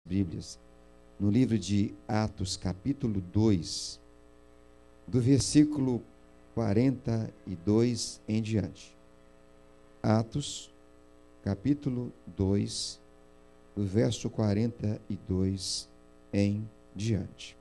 Bíblias no livro de Atos, capítulo 2, do versículo 42 em diante. Atos, capítulo 2, do verso 42 em diante.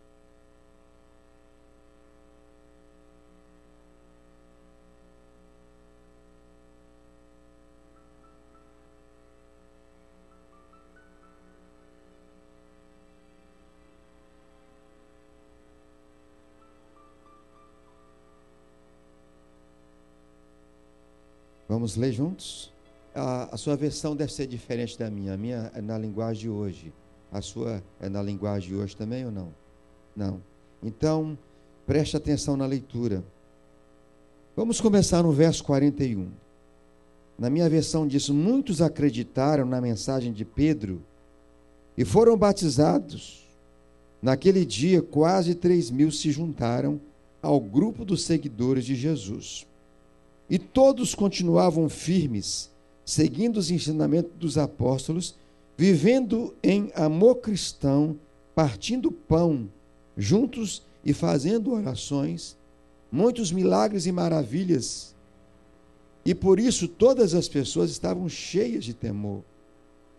Vamos ler juntos? A sua versão deve ser diferente da minha. A minha é na linguagem de hoje. A sua é na linguagem de hoje também ou não? Não. Então, preste atenção na leitura. Vamos começar no verso 41. Na minha versão diz: muitos acreditaram na mensagem de Pedro e foram batizados. Naquele dia, quase 3.000 se juntaram ao grupo dos seguidores de Jesus. E todos continuavam firmes, seguindo os ensinamentos dos apóstolos, vivendo em amor cristão, partindo pão juntos e fazendo orações, muitos milagres e maravilhas. E por isso todas as pessoas estavam cheias de temor.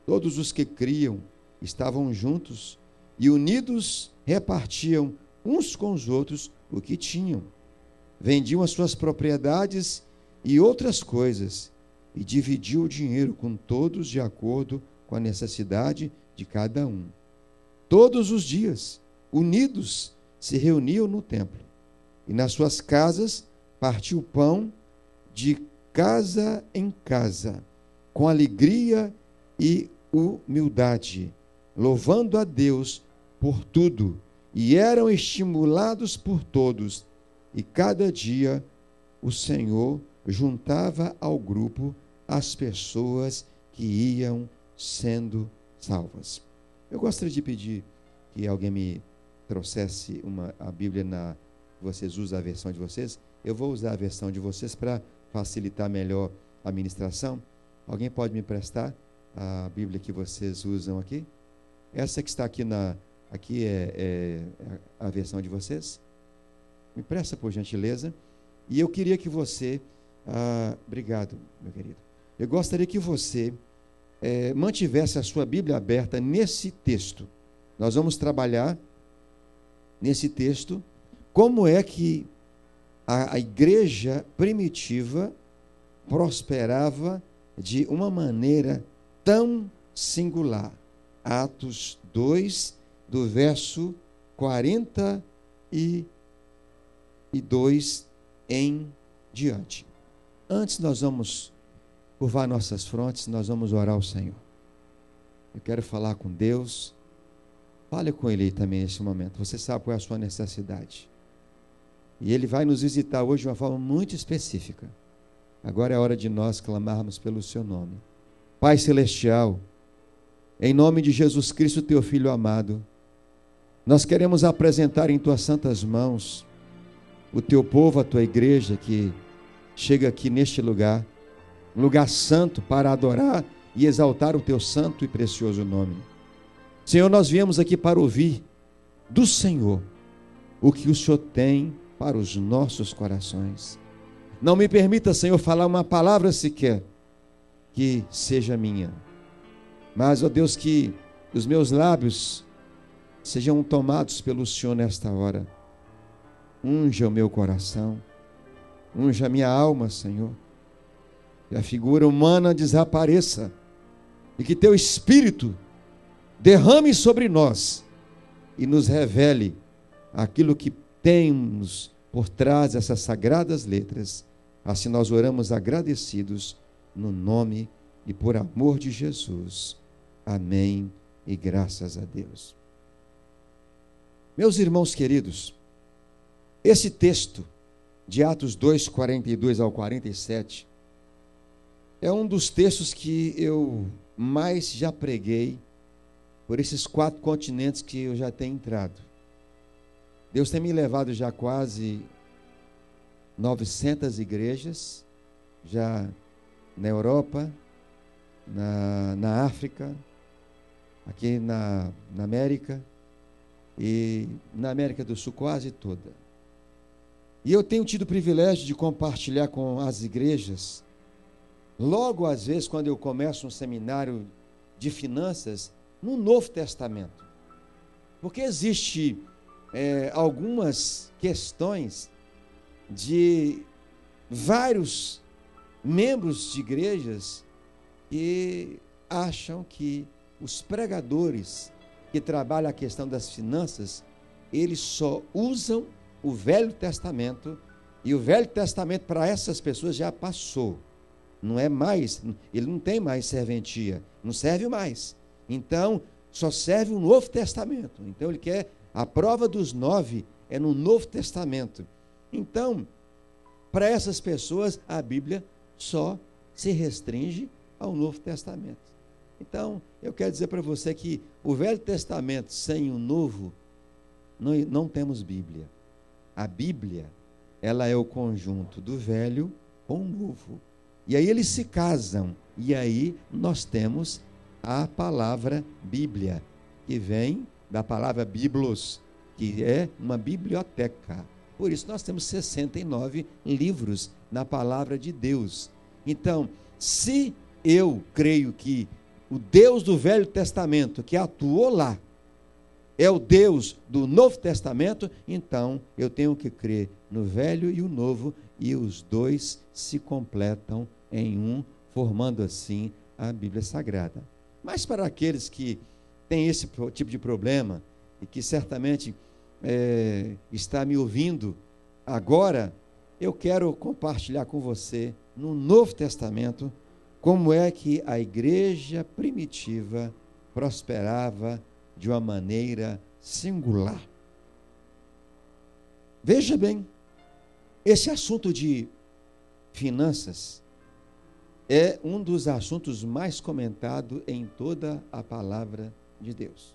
Todos os que criam estavam juntos e unidos repartiam uns com os outros o que tinham. Vendiam as suas propriedades e outras coisas, e dividiu o dinheiro com todos de acordo com a necessidade de cada um. Todos os dias, unidos, se reuniam no templo, e nas suas casas partiu o pão de casa em casa, com alegria e humildade, louvando a Deus por tudo, e eram estimulados por todos, e cada dia o Senhor juntava ao grupo as pessoas que iam sendo salvas. Eu gostaria de pedir que alguém me trouxesse a Bíblia vocês usam a versão de vocês. Eu vou usar a versão de vocês para facilitar melhor a ministração. Alguém pode me prestar a Bíblia que vocês usam aqui? Essa que está aqui é a versão de vocês? Me presta, por gentileza. E eu queria que você... obrigado, meu querido. Eu gostaria que você mantivesse a sua Bíblia aberta nesse texto. Nós vamos trabalhar nesse texto como é que a igreja primitiva prosperava de uma maneira tão singular. Atos 2, do verso 42 em diante. Antes nós vamos curvar nossas frontes, nós vamos orar ao Senhor. Eu quero falar com Deus. Fale com Ele também nesse momento. Você sabe qual é a sua necessidade. E Ele vai nos visitar hoje de uma forma muito específica. Agora é hora de nós clamarmos pelo Seu nome. Pai Celestial, em nome de Jesus Cristo, Teu Filho amado, nós queremos apresentar em Tuas santas mãos o Teu povo, a Tua igreja que chega aqui neste lugar, um lugar santo para adorar e exaltar o Teu santo e precioso nome. Senhor, nós viemos aqui para ouvir do Senhor o que o Senhor tem para os nossos corações. Não me permita, Senhor, falar uma palavra sequer que seja minha, mas, ó Deus, que os meus lábios sejam tomados pelo Senhor nesta hora. Unja o meu coração, unja a minha alma, Senhor, que a figura humana desapareça e que Teu Espírito derrame sobre nós e nos revele aquilo que temos por trás dessas sagradas letras. Assim nós oramos agradecidos no nome e por amor de Jesus. Amém e graças a Deus. Meus irmãos queridos, esse texto de Atos 2, 42 ao 47 é um dos textos que eu mais já preguei por esses 4 continentes que eu já tenho entrado. Deus tem me levado já quase 900 igrejas, já na Europa, na África, aqui na América, e na América do Sul quase toda. E eu tenho tido o privilégio de compartilhar com as igrejas, logo às vezes quando eu começo um seminário de finanças, no Novo Testamento. Porque existe algumas questões de vários membros de igrejas que acham que os pregadores que trabalham a questão das finanças, eles só usam o Velho Testamento, e o Velho Testamento para essas pessoas já passou. Não é mais, ele não tem mais serventia, não serve mais. Então, só serve o Novo Testamento. Então, ele quer, a prova dos 9 é no Novo Testamento. Então, para essas pessoas, a Bíblia só se restringe ao Novo Testamento. Então, eu quero dizer para você que o Velho Testamento sem o Novo, não temos Bíblia. A Bíblia, ela é o conjunto do Velho com o Novo. E aí eles se casam. E aí nós temos a palavra Bíblia, que vem da palavra biblos, que é uma biblioteca. Por isso nós temos 69 livros na palavra de Deus. Então, se eu creio que o Deus do Velho Testamento, que atuou lá, é o Deus do Novo Testamento, então eu tenho que crer no Velho e o Novo, e os dois se completam em um, formando assim a Bíblia Sagrada. Mas para aqueles que têm esse tipo de problema, e que certamente está me ouvindo agora, eu quero compartilhar com você, no Novo Testamento, como é que a igreja primitiva prosperava de uma maneira singular. Veja bem, esse assunto de finanças é um dos assuntos mais comentados em toda a palavra de Deus.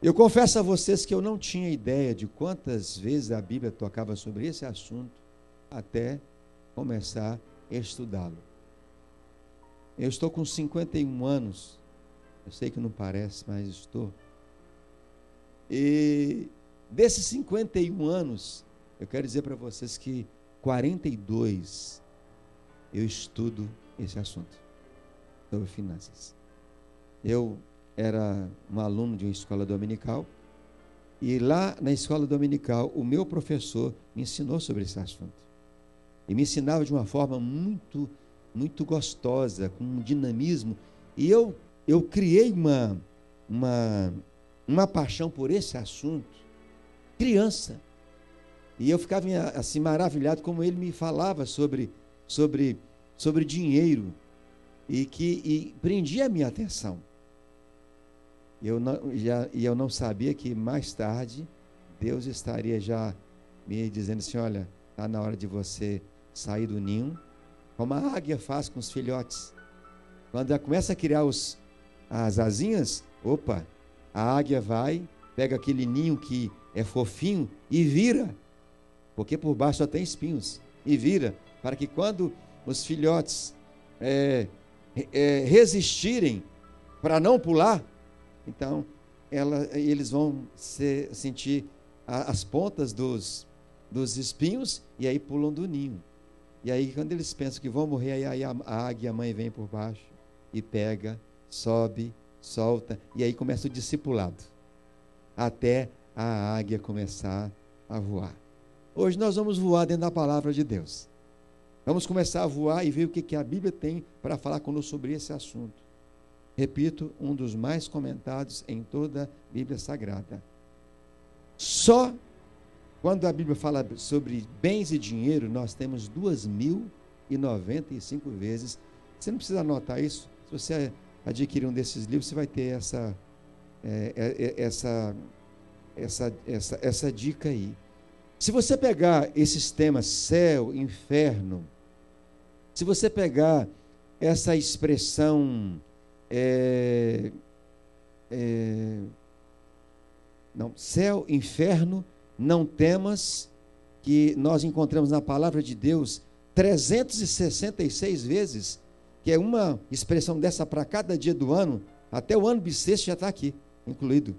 Eu confesso a vocês que eu não tinha ideia de quantas vezes a Bíblia tocava sobre esse assunto até começar a estudá-lo. Eu estou com 51 anos, eu sei que não parece, mas estou. E desses 51 anos, eu quero dizer para vocês que 42 eu estudo esse assunto sobre finanças. Eu era um aluno de uma escola dominical, e lá na escola dominical o meu professor me ensinou sobre esse assunto. E me ensinava de uma forma muito, muito gostosa, com um dinamismo, e eu criei uma paixão por esse assunto, criança. E eu ficava assim maravilhado como ele me falava sobre dinheiro, e prendia a minha atenção. Eu não sabia que mais tarde Deus estaria já me dizendo assim: olha, está na hora de você sair do ninho, como a águia faz com os filhotes. Quando ela começa a criar as asinhas, opa, a águia vai, pega aquele ninho que é fofinho e vira, porque por baixo só tem espinhos, e vira, para que quando os filhotes resistirem para não pular, então eles vão sentir as pontas dos espinhos, e aí pulam do ninho. E aí quando eles pensam que vão morrer, aí a águia, a mãe, vem por baixo e pega, sobe, solta, e aí começa o discipulado, até a águia começar a voar. Hoje nós vamos voar dentro da palavra de Deus. Vamos começar a voar e ver o que a Bíblia tem para falar conosco sobre esse assunto. Repito, um dos mais comentados em toda a Bíblia Sagrada. Só quando a Bíblia fala sobre bens e dinheiro, nós temos 2.095 vezes. Você não precisa anotar isso. Se você adquirir um desses livros, você vai ter essa dica aí. Se você pegar esses temas céu, inferno, se você pegar essa expressão céu, inferno, não temas, que nós encontramos na palavra de Deus 366 vezes, que é uma expressão dessa para cada dia do ano, Até o ano bissexto já está aqui, incluído.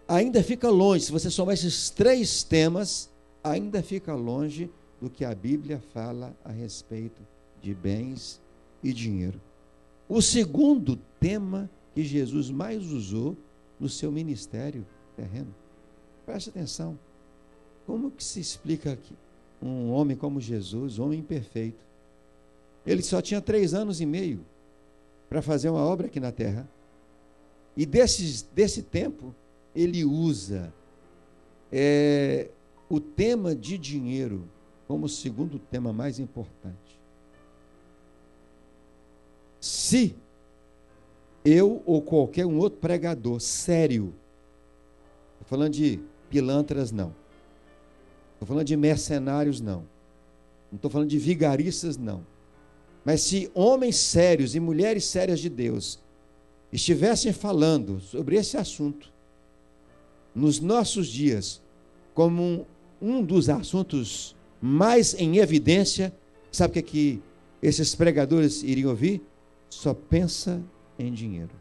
Ainda fica longe, se você somar esses 3 temas, ainda fica longe do que a Bíblia fala a respeito de bens e dinheiro. O segundo tema que Jesus mais usou no seu ministério terreno. Preste atenção. Como que se explica aqui? Um homem como Jesus, homem imperfeito. Ele só tinha 3 anos e meio para fazer uma obra aqui na terra. E desse tempo, ele usa o tema de dinheiro como o segundo tema mais importante. Se eu ou qualquer um outro pregador sério, estou falando de pilantras, não. Estou falando de mercenários, não. Não estou falando de vigaristas, não. Mas se homens sérios e mulheres sérias de Deus estivessem falando sobre esse assunto nos nossos dias como um dos assuntos mais em evidência, sabe o que esses pregadores iriam ouvir? Só pensa em dinheiro.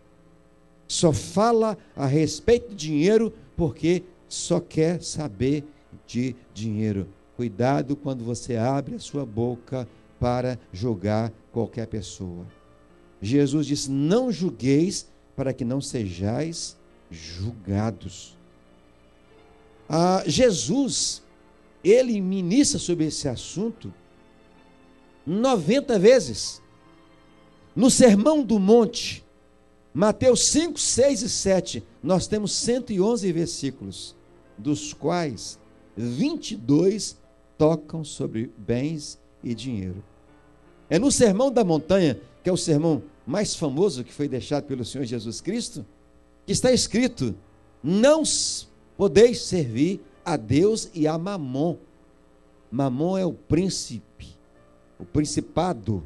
Só fala a respeito de dinheiro porque só quer saber de dinheiro. Cuidado quando você abre a sua boca para julgar qualquer pessoa. Jesus disse: não julgueis para que não sejais julgados. Jesus, ele ministra sobre esse assunto 90 vezes. No Sermão do Monte, Mateus 5, 6 e 7, nós temos 111 versículos, dos quais 22 tocam sobre bens e dinheiro. É no Sermão da Montanha, que é o sermão mais famoso que foi deixado pelo Senhor Jesus Cristo, que está escrito: não podeis servir a Deus e a Mamon. Mamon é o príncipe, o principado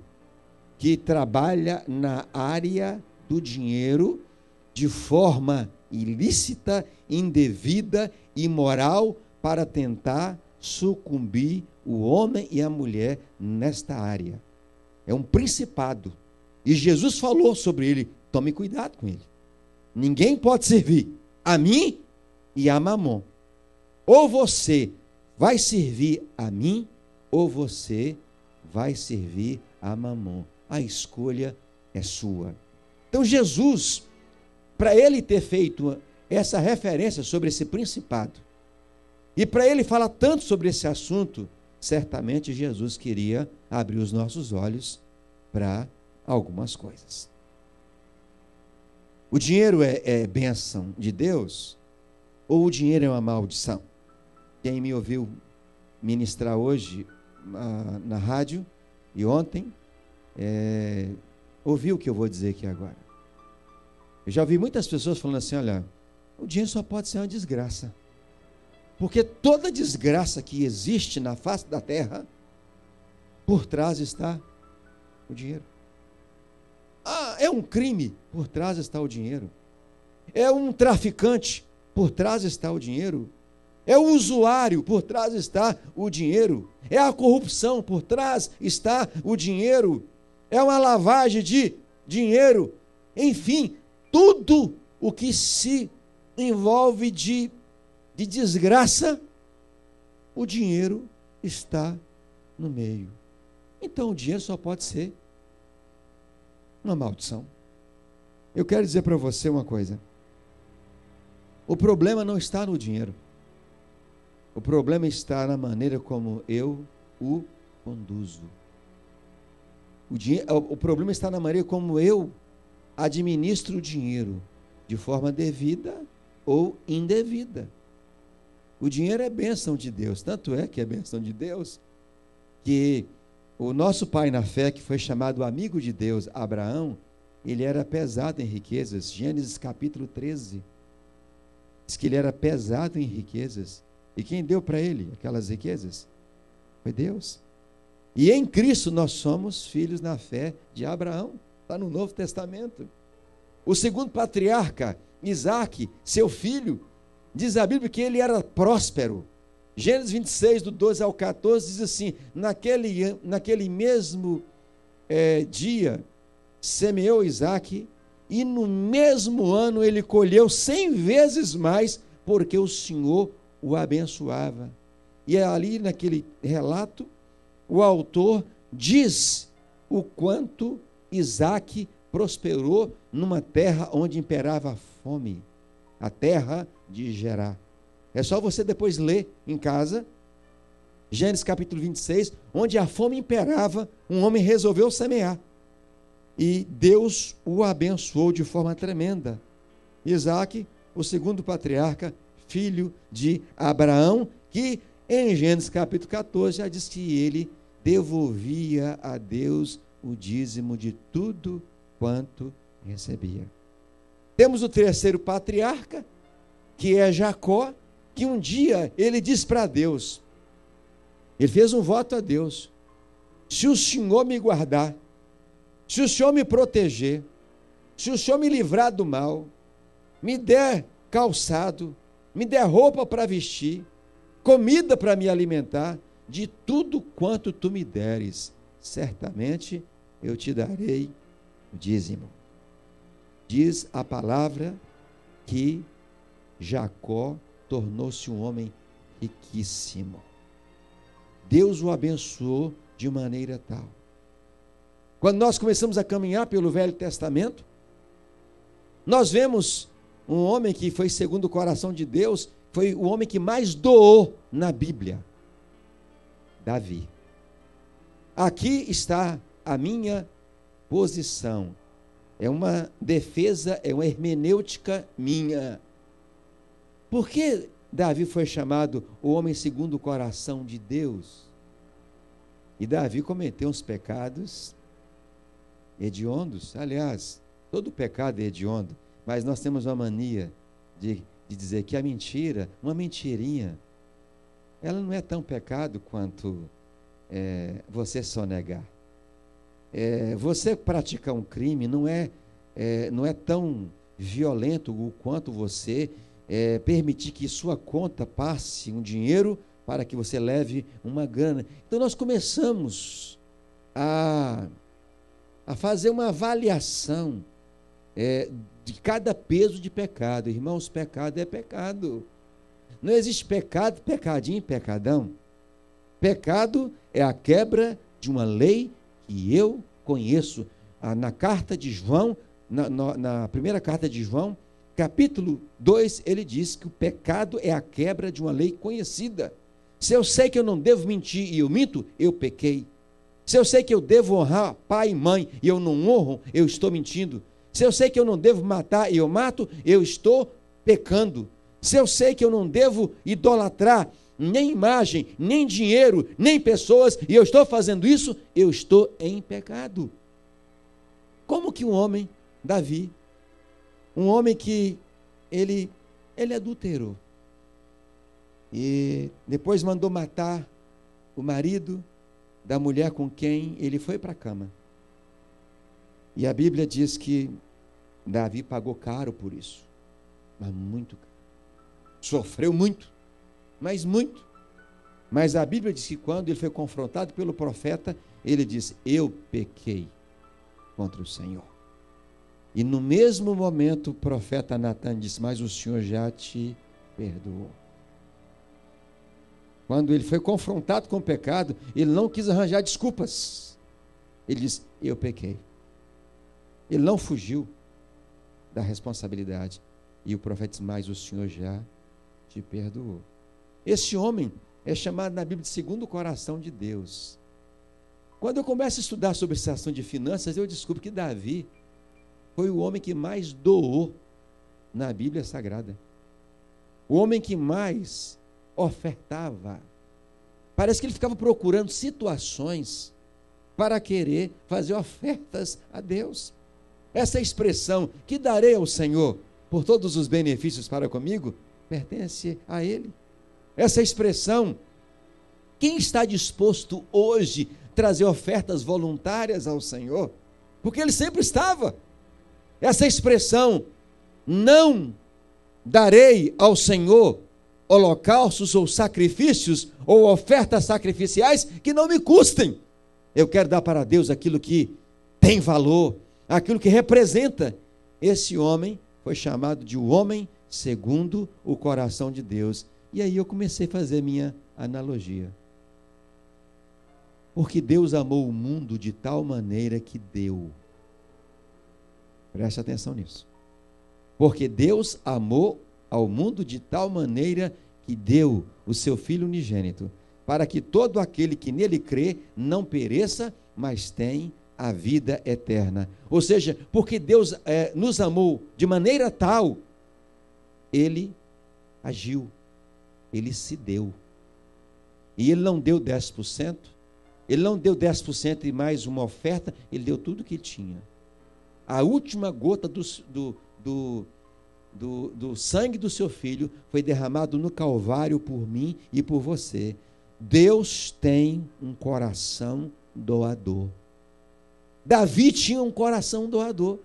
que trabalha na área do dinheiro de forma ilícita, indevida, imoral, para tentar sucumbir o homem e a mulher nesta área. É um principado. E Jesus falou sobre ele: tome cuidado com ele. Ninguém pode servir a mim e a Mamon. Ou você vai servir a mim, ou você vai servir a Mamon. A escolha é sua. Então Jesus, para ele ter feito essa referência sobre esse principado, e para ele falar tanto sobre esse assunto, certamente Jesus queria abrir os nossos olhos para algumas coisas. O dinheiro é bênção de Deus, ou o dinheiro é uma maldição? Quem me ouviu ministrar hoje na rádio e ontem, ouviu o que eu vou dizer aqui agora. Eu já ouvi muitas pessoas falando assim: olha, o dinheiro só pode ser uma desgraça, porque toda desgraça que existe na face da terra, por trás está o dinheiro. É um crime, por trás está o dinheiro. É um traficante, por trás está o dinheiro. É o usuário, por trás está o dinheiro. É a corrupção, por trás está o dinheiro. É uma lavagem de dinheiro. Enfim, tudo o que se envolve de desgraça, o dinheiro está no meio. Então o dinheiro só pode ser uma maldição. Eu quero dizer para você uma coisa: o problema não está no dinheiro. O problema está na maneira como eu o conduzo. O problema está na maneira como eu administro o dinheiro, de forma devida ou indevida. O dinheiro é bênção de Deus, tanto é que é bênção de Deus, que o nosso pai na fé, que foi chamado amigo de Deus, Abraão, ele era pesado em riquezas. Gênesis capítulo 13, diz que ele era pesado em riquezas. E quem deu para ele aquelas riquezas? Foi Deus. E em Cristo nós somos filhos na fé de Abraão. Está no Novo Testamento. O segundo patriarca, Isaac, seu filho, diz a Bíblia que ele era próspero. Gênesis 26, do 12 ao 14, diz assim: naquele mesmo dia, semeou Isaac e no mesmo ano ele colheu 100 vezes mais, porque o Senhor o abençoava. E ali naquele relato, o autor diz o quanto Isaque prosperou numa terra onde imperava a fome, a terra de Gerar. É só você depois ler em casa, Gênesis capítulo 26, onde a fome imperava, um homem resolveu semear. E Deus o abençoou de forma tremenda. Isaque, o segundo patriarca, filho de Abraão, que em Gênesis capítulo 14 já diz que ele devolvia a Deus o dízimo de tudo quanto recebia. Temos o terceiro patriarca, que é Jacó, que um dia ele diz para Deus, ele fez um voto a Deus: se o Senhor me guardar, se o Senhor me proteger, se o Senhor me livrar do mal, me der calçado, me der roupa para vestir, comida para me alimentar, de tudo quanto tu me deres, certamente eu te darei o dízimo. Diz a palavra que Jacó tornou-se um homem riquíssimo. Deus o abençoou de maneira tal. Quando nós começamos a caminhar pelo Velho Testamento, nós vemos um homem que foi segundo o coração de Deus, foi o homem que mais doou na Bíblia, Davi. Aqui está a minha posição. É uma defesa, é uma hermenêutica minha. Por que Davi foi chamado o homem segundo o coração de Deus? E Davi cometeu uns pecados hediondos. Aliás, todo pecado é hediondo, mas nós temos uma mania de dizer que a mentira, uma mentirinha, ela não é tão pecado quanto você sonegar. Você praticar um crime não é tão violento o quanto você permitir que sua conta passe um dinheiro para que você leve uma grana. Então nós começamos a fazer uma avaliação de cada peso de pecado. Irmãos, pecado é pecado. Não existe pecado, pecadinho, pecadão. Pecado é a quebra de uma lei que eu conheço. Na carta de João, na primeira carta de João, capítulo 2, ele diz que o pecado é a quebra de uma lei conhecida. Se eu sei que eu não devo mentir e eu minto, eu pequei. Se eu sei que eu devo honrar pai e mãe e eu não honro, eu estou mentindo. Se eu sei que eu não devo matar e eu mato, eu estou pecando. Se eu sei que eu não devo idolatrar nem imagem, nem dinheiro, nem pessoas, e eu estou fazendo isso, eu estou em pecado. Como que um homem, Davi, um homem que ele adulterou, e depois mandou matar o marido da mulher com quem ele foi para a cama. E a Bíblia diz que Davi pagou caro por isso, mas muito caro. Sofreu muito, mas muito. Mas a Bíblia diz que quando ele foi confrontado pelo profeta, ele disse: eu pequei contra o Senhor. E no mesmo momento o profeta Natan disse: mas o Senhor já te perdoou. Quando ele foi confrontado com o pecado, ele não quis arranjar desculpas. Ele disse: eu pequei. Ele não fugiu da responsabilidade. E o profeta disse: mas o Senhor já te perdoou. Esse homem é chamado na Bíblia de segundo o coração de Deus. Quando eu começo a estudar sobre essa ação de finanças, eu descubro que Davi foi o homem que mais doou na Bíblia Sagrada. O homem que mais ofertava. Parece que ele ficava procurando situações para querer fazer ofertas a Deus. Essa expressão, que darei ao Senhor por todos os benefícios para comigo, pertence a Ele. Essa expressão, quem está disposto hoje a trazer ofertas voluntárias ao Senhor? Porque Ele sempre estava. Essa expressão, não darei ao Senhor holocaustos ou sacrifícios ou ofertas sacrificiais que não me custem. Eu quero dar para Deus aquilo que tem valor, aquilo que representa esse homem foi chamado de o homem segundo o coração de Deus. E aí eu comecei a fazer minha analogia. Porque Deus amou o mundo de tal maneira que deu. Preste atenção nisso. Porque Deus amou ao mundo de tal maneira que deu o seu Filho unigênito, para que todo aquele que nele crê não pereça, mas tenha a vida eterna. Ou seja, porque Deus nos amou de maneira tal, Ele agiu, Ele se deu. E Ele não deu 10%, Ele não deu 10% e mais uma oferta, Ele deu tudo o que tinha. A última gota do sangue do seu Filho foi derramado no Calvário por mim e por você. Deus tem um coração doador. Davi tinha um coração doador.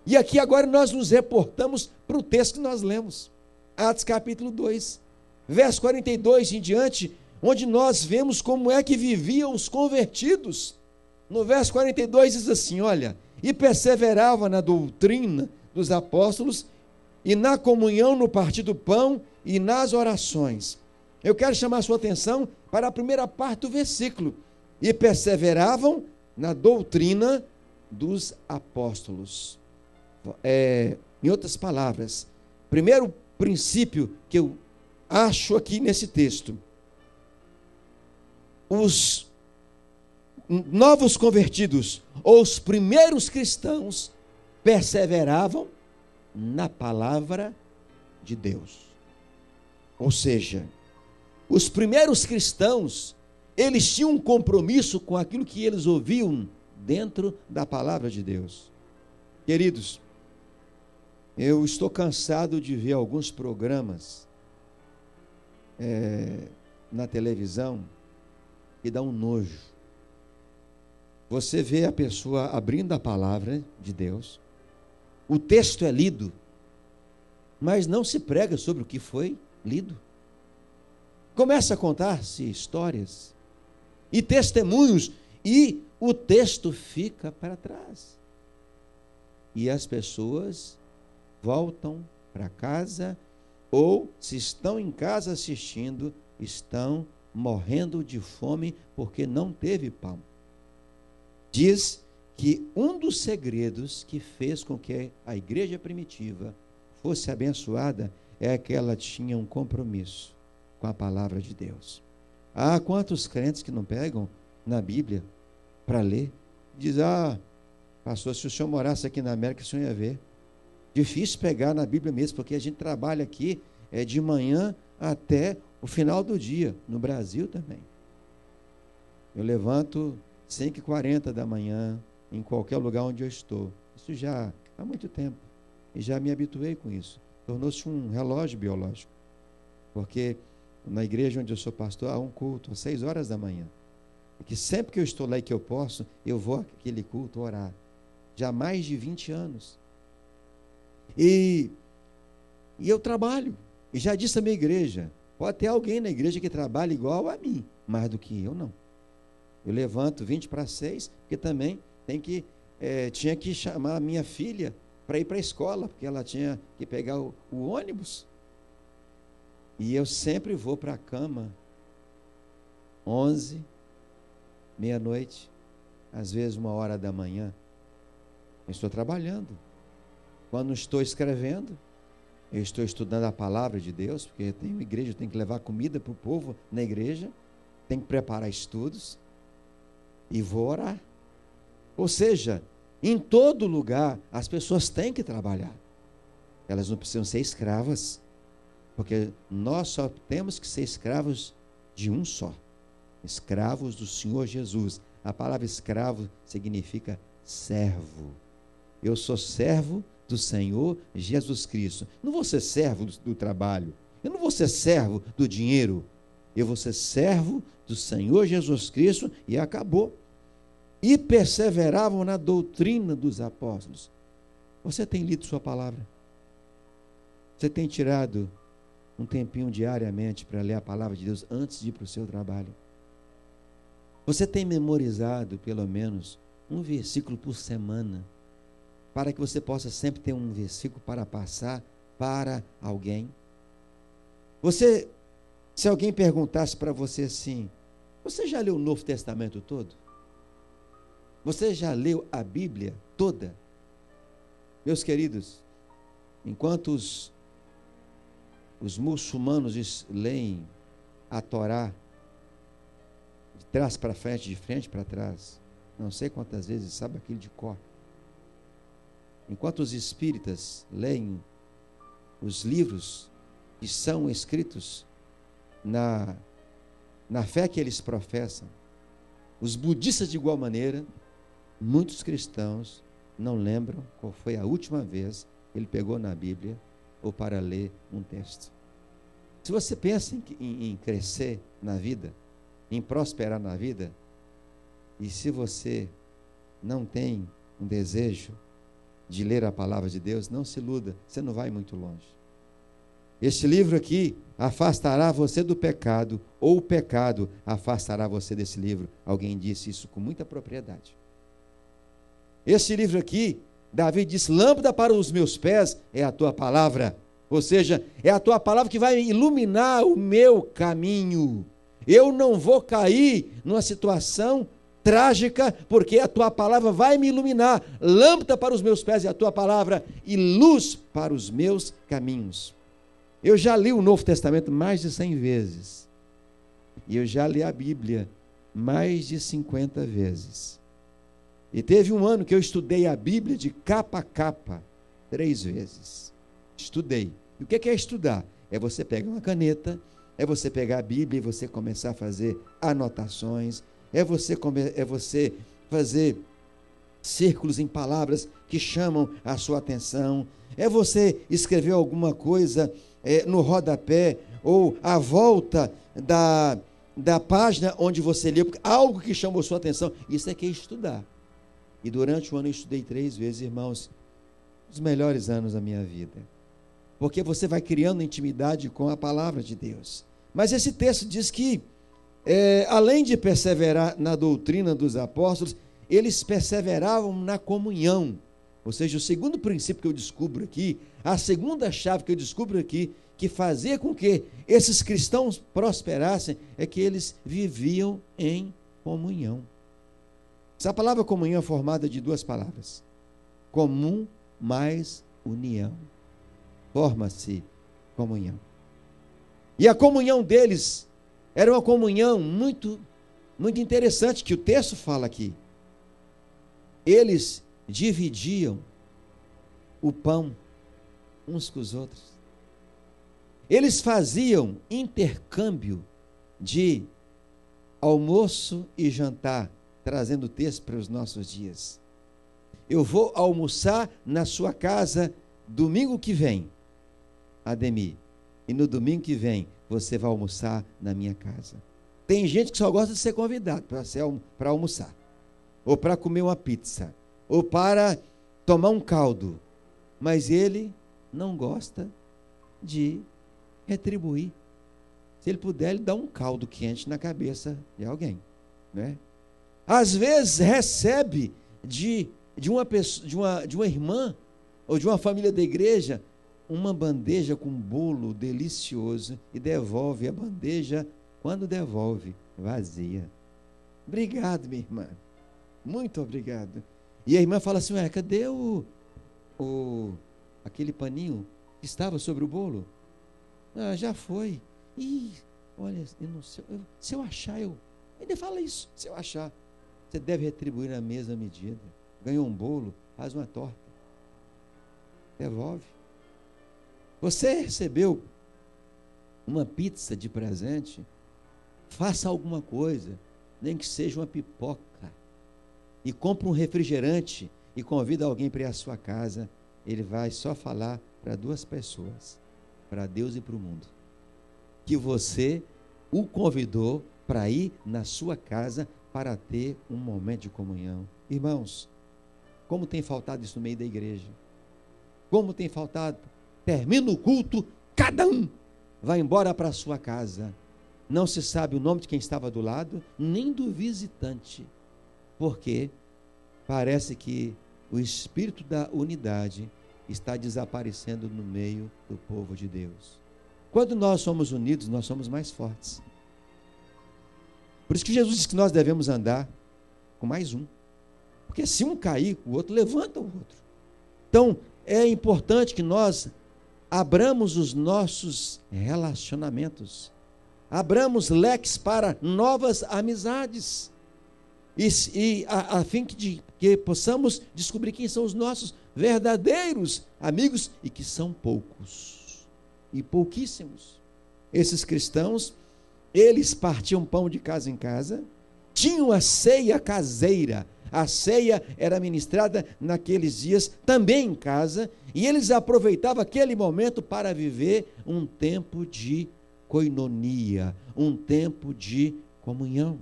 E aqui agora nós nos reportamos para o texto que nós lemos. Atos capítulo 2, verso 42 em diante, onde nós vemos como é que viviam os convertidos. No verso 42 diz assim, olha, e perseverava na doutrina dos apóstolos, e na comunhão, no partir do pão e nas orações. Eu quero chamar a sua atenção para a primeira parte do versículo. E perseveravam na doutrina dos apóstolos. Em outras palavras, primeiro princípio que eu acho aqui nesse texto, os novos convertidos, ou os primeiros cristãos, perseveravam na palavra de Deus. Ou seja, os primeiros cristãos, eles tinham um compromisso com aquilo que eles ouviam dentro da palavra de Deus. Queridos, eu estou cansado de ver alguns programas na televisão que dão um nojo. Você vê a pessoa abrindo a palavra de Deus, o texto é lido, mas não se prega sobre o que foi lido. Começa a contar-se histórias e testemunhos, e o texto fica para trás. E as pessoas voltam para casa, ou se estão em casa assistindo, estão morrendo de fome porque não teve pão. Diz que um dos segredos que fez com que a igreja primitiva fosse abençoada é que ela tinha um compromisso com a palavra de Deus. Há quantos crentes que não pegam na Bíblia para ler? Diz, pastor, se o senhor morasse aqui na América, o senhor ia ver. Difícil pegar na Bíblia mesmo, porque a gente trabalha aqui de manhã até o final do dia, no Brasil também. Eu levanto 5h40 da manhã, em qualquer lugar onde eu estou. Isso já há muito tempo. E já me habituei com isso. Tornou-se um relógio biológico. Porque na igreja onde eu sou pastor, há um culto às 6 horas da manhã. E que sempre que eu estou lá e que eu posso, eu vou àquele culto orar. Já há mais de 20 anos. E eu trabalho. E já disse à minha igreja, pode ter alguém na igreja que trabalha igual a mim, mais do que eu não. Eu levanto 20 para 6, porque também tinha que chamar a minha filha para ir para a escola, porque ela tinha que pegar o ônibus. E eu sempre vou para a cama 11, meia-noite, às vezes 1h da manhã. Eu estou trabalhando. Quando estou escrevendo, eu estou estudando a palavra de Deus, porque tem uma igreja, eu tenho que levar comida para o povo na igreja, tenho que preparar estudos e vou orar. Ou seja, em todo lugar as pessoas têm que trabalhar. Elas não precisam ser escravas, porque nós só temos que ser escravos de um só, escravos do Senhor Jesus. A palavra escravo significa servo. Eu sou servo do Senhor Jesus Cristo. Não vou ser servo do trabalho, eu não vou ser servo do dinheiro, eu vou ser servo do Senhor Jesus Cristo, e acabou. E perseveravam na doutrina dos apóstolos. Você tem lido sua palavra? Você tem tirado um tempinho diariamente para ler a palavra de Deus antes de ir para o seu trabalho? Você tem memorizado pelo menos um versículo por semana? para que você possa sempre ter um versículo para passar para alguém. Se alguém perguntasse para você assim: você já leu o Novo Testamento todo? Você já leu a Bíblia toda? Meus queridos, enquanto os muçulmanos leem a Torá de trás para frente, de frente para trás, não sei quantas vezes, sabe aquilo de cor. Enquanto os espíritas leem os livros que são escritos na fé que eles professam, os budistas de igual maneira, muitos cristãos não lembram qual foi a última vez que ele pegou na Bíblia ou para ler um texto. Se você pensa em crescer na vida, em prosperar na vida, e se você não tem um desejo de ler a palavra de Deus, não se iluda, você não vai muito longe. Este livro aqui afastará você do pecado, ou o pecado afastará você desse livro. Alguém disse isso com muita propriedade. Este livro aqui, Davi disse: lâmpada para os meus pés é a tua palavra. Ou seja, é a tua palavra que vai iluminar o meu caminho. Eu não vou cair numa situação trágica, porque a tua palavra vai me iluminar. Lâmpada para os meus pés é a tua palavra e luz para os meus caminhos. Eu já li o Novo Testamento mais de 100 vezes. E eu já li a Bíblia mais de 50 vezes. E teve um ano que eu estudei a Bíblia de capa a capa, 3 vezes. Estudei. E o que é estudar? É você pegar uma caneta, é você pegar a Bíblia e você começar a fazer anotações, é você fazer círculos em palavras que chamam a sua atenção, é você escrever alguma coisa no rodapé ou à volta da página onde você leu, algo que chamou a sua atenção. Isso é que é estudar. E durante o ano eu estudei 3 vezes, irmãos, os melhores anos da minha vida. Porque você vai criando intimidade com a palavra de Deus. Mas esse texto diz que, além de perseverar na doutrina dos apóstolos, eles perseveravam na comunhão. Ou seja, o segundo princípio que eu descubro aqui, a segunda chave que eu descubro aqui, que fazia com que esses cristãos prosperassem, é que eles viviam em comunhão. Essa palavra comunhão é formada de 2 palavras. Comum mais união. Forma-se comunhão. E a comunhão deles era uma comunhão muito, muito interessante, que o texto fala aqui. Eles dividiam o pão uns com os outros. Eles faziam intercâmbio de almoço e jantar, trazendo o texto para os nossos dias. Eu vou almoçar na sua casa domingo que vem, Ademir, e no domingo que vem você vai almoçar na minha casa. Tem gente que só gosta de ser convidado para almoçar, ou para comer uma pizza, ou para tomar um caldo, mas ele não gosta de retribuir. Se ele puder, ele dá um caldo quente na cabeça de alguém, né? Às vezes recebe de uma irmã ou de uma família da igreja uma bandeja com bolo delicioso e devolve a bandeja, quando devolve, vazia. Obrigado, minha irmã, muito obrigado. E a irmã fala assim: cadê aquele paninho que estava sobre o bolo? Já foi. Olha, eu não sei, se eu achar, ainda fala isso, se eu achar. Você deve retribuir na mesma medida. Ganhou um bolo, faz uma torta, devolve. Você recebeu uma pizza de presente, faça alguma coisa, nem que seja uma pipoca, e compre um refrigerante e convida alguém para ir à sua casa. Ele vai só falar para 2 pessoas, para Deus e para o mundo, que você o convidou para ir na sua casa para ter um momento de comunhão. Irmãos, como tem faltado isso no meio da igreja? Como tem faltado? Termina o culto, cada um vai embora para a sua casa. Não se sabe o nome de quem estava do lado, nem do visitante, porque parece que o espírito da unidade está desaparecendo no meio do povo de Deus. Quando nós somos unidos, nós somos mais fortes. Por isso que Jesus diz que nós devemos andar com mais um. Porque se um cair, o outro levanta o outro. Então, é importante que nós abramos os nossos relacionamentos, abramos leques para novas amizades, a fim de que possamos descobrir quem são os nossos verdadeiros amigos, e que são poucos e pouquíssimos. Esses cristãos, eles partiam pão de casa em casa, tinham a ceia caseira. A ceia era ministrada naqueles dias também em casa, e eles aproveitavam aquele momento para viver um tempo de koinonia, um tempo de comunhão.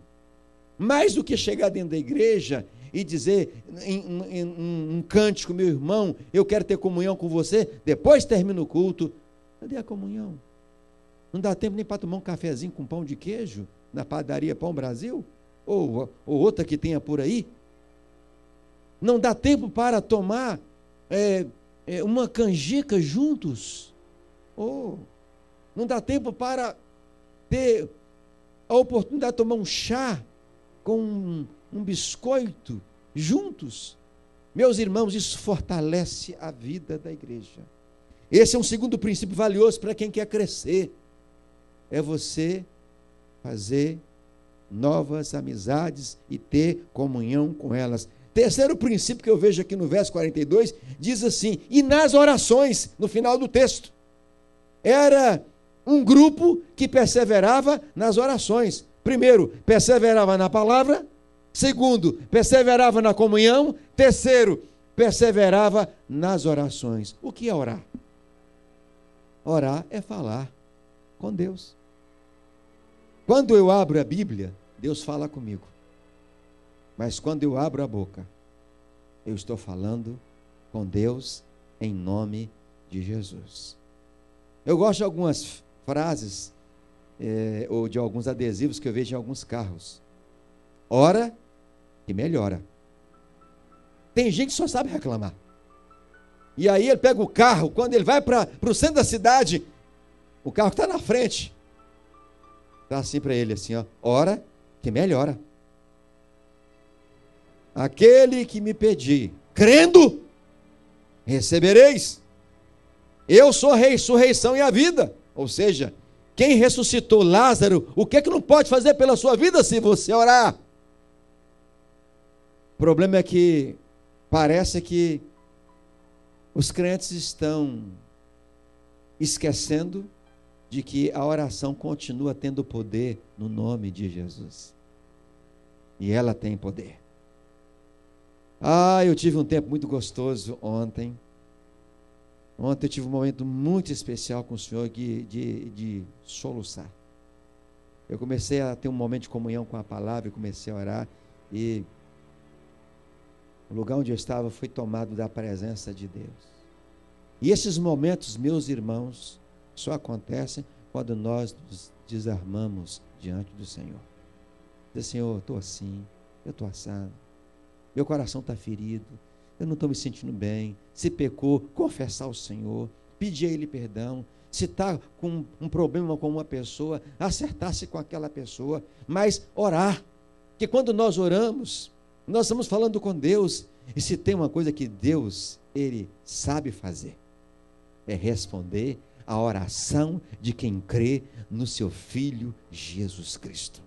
Mais do que chegar dentro da igreja e dizer em um cântico: meu irmão, eu quero ter comunhão com você, depois termina o culto. Cadê a comunhão? Não dá tempo nem para tomar um cafezinho com pão de queijo na padaria Pão Brasil? Ou outra que tenha por aí? Não dá tempo para tomar uma canjica juntos? Não dá tempo para ter a oportunidade de tomar um chá com um biscoito juntos? Meus irmãos, isso fortalece a vida da igreja. Esse é um segundo princípio valioso para quem quer crescer. É você fazer novas amizades e ter comunhão com elas. Terceiro princípio que eu vejo aqui no verso 42, diz assim: e nas orações, no final do texto. Era um grupo que perseverava nas orações. Primeiro, perseverava na palavra. Segundo, perseverava na comunhão. Terceiro, perseverava nas orações. O que é orar? Orar é falar com Deus. Quando eu abro a Bíblia, Deus fala comigo. Mas quando eu abro a boca, eu estou falando com Deus em nome de Jesus. Eu gosto de algumas frases, ou de alguns adesivos que eu vejo em alguns carros. Ora que melhora. Tem gente que só sabe reclamar. E aí ele pega o carro, quando ele vai para o centro da cidade, o carro que está na frente, está assim para ele, assim, ó: ora que melhora. Aquele que me pedir, crendo, recebereis. Eu sou a ressurreição e a vida. Ou seja, quem ressuscitou Lázaro, o que é que não pode fazer pela sua vida se você orar? O problema é que parece que os crentes estão esquecendo de que a oração continua tendo poder no nome de Jesus. E ela tem poder. Eu tive um tempo muito gostoso ontem. Ontem eu tive um momento muito especial com o Senhor de soluçar. Eu comecei a ter um momento de comunhão com a palavra, e comecei a orar, e o lugar onde eu estava foi tomado da presença de Deus. E esses momentos, meus irmãos, só acontecem quando nós nos desarmamos diante do Senhor. Diz: Senhor, eu estou assim, eu estou assado. Meu coração está ferido, eu não estou me sentindo bem. Se pecou, confessar ao Senhor, pedir a Ele perdão. Se está com um problema com uma pessoa, acertar-se com aquela pessoa, mas orar. Porque quando nós oramos, nós estamos falando com Deus. E se tem uma coisa que Deus, Ele sabe fazer, é responder a oração de quem crê no seu Filho Jesus Cristo.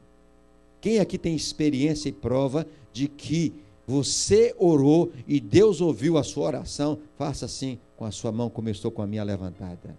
Quem aqui tem experiência e prova de que você orou e Deus ouviu a sua oração? Faça assim com a sua mão, como eu estou com a minha levantada.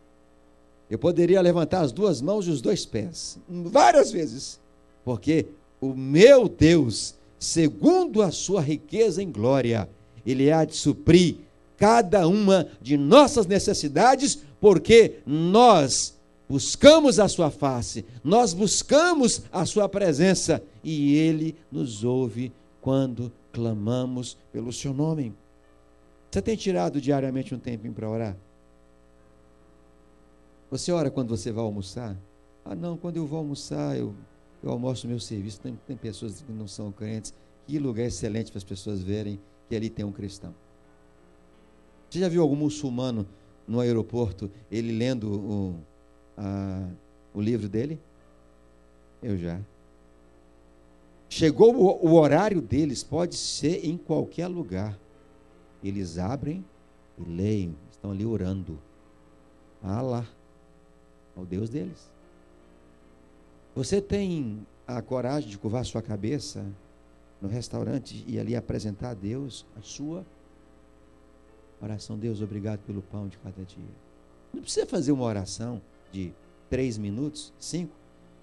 Eu poderia levantar as duas mãos e os dois pés, várias vezes, porque o meu Deus, segundo a sua riqueza em glória, Ele há de suprir cada uma de nossas necessidades, porque nós buscamos a sua face, nós buscamos a sua presença, e Ele nos ouve quando clamamos pelo seu nome. Você tem tirado diariamente um tempinho para orar? Você ora quando você vai almoçar? Não, quando eu vou almoçar, eu almoço no meu serviço. Tem pessoas que não são crentes. Que lugar excelente para as pessoas verem que ali tem um cristão. Você já viu algum muçulmano no aeroporto, ele lendo o livro dele? Eu já. Chegou o horário deles, pode ser em qualquer lugar. Eles abrem e leem, estão ali orando. Allah, ao Deus deles. Você tem a coragem de curvar sua cabeça no restaurante e ali apresentar a Deus a sua oração? Deus, obrigado pelo pão de cada dia. Não precisa fazer uma oração de 3 minutos, 5.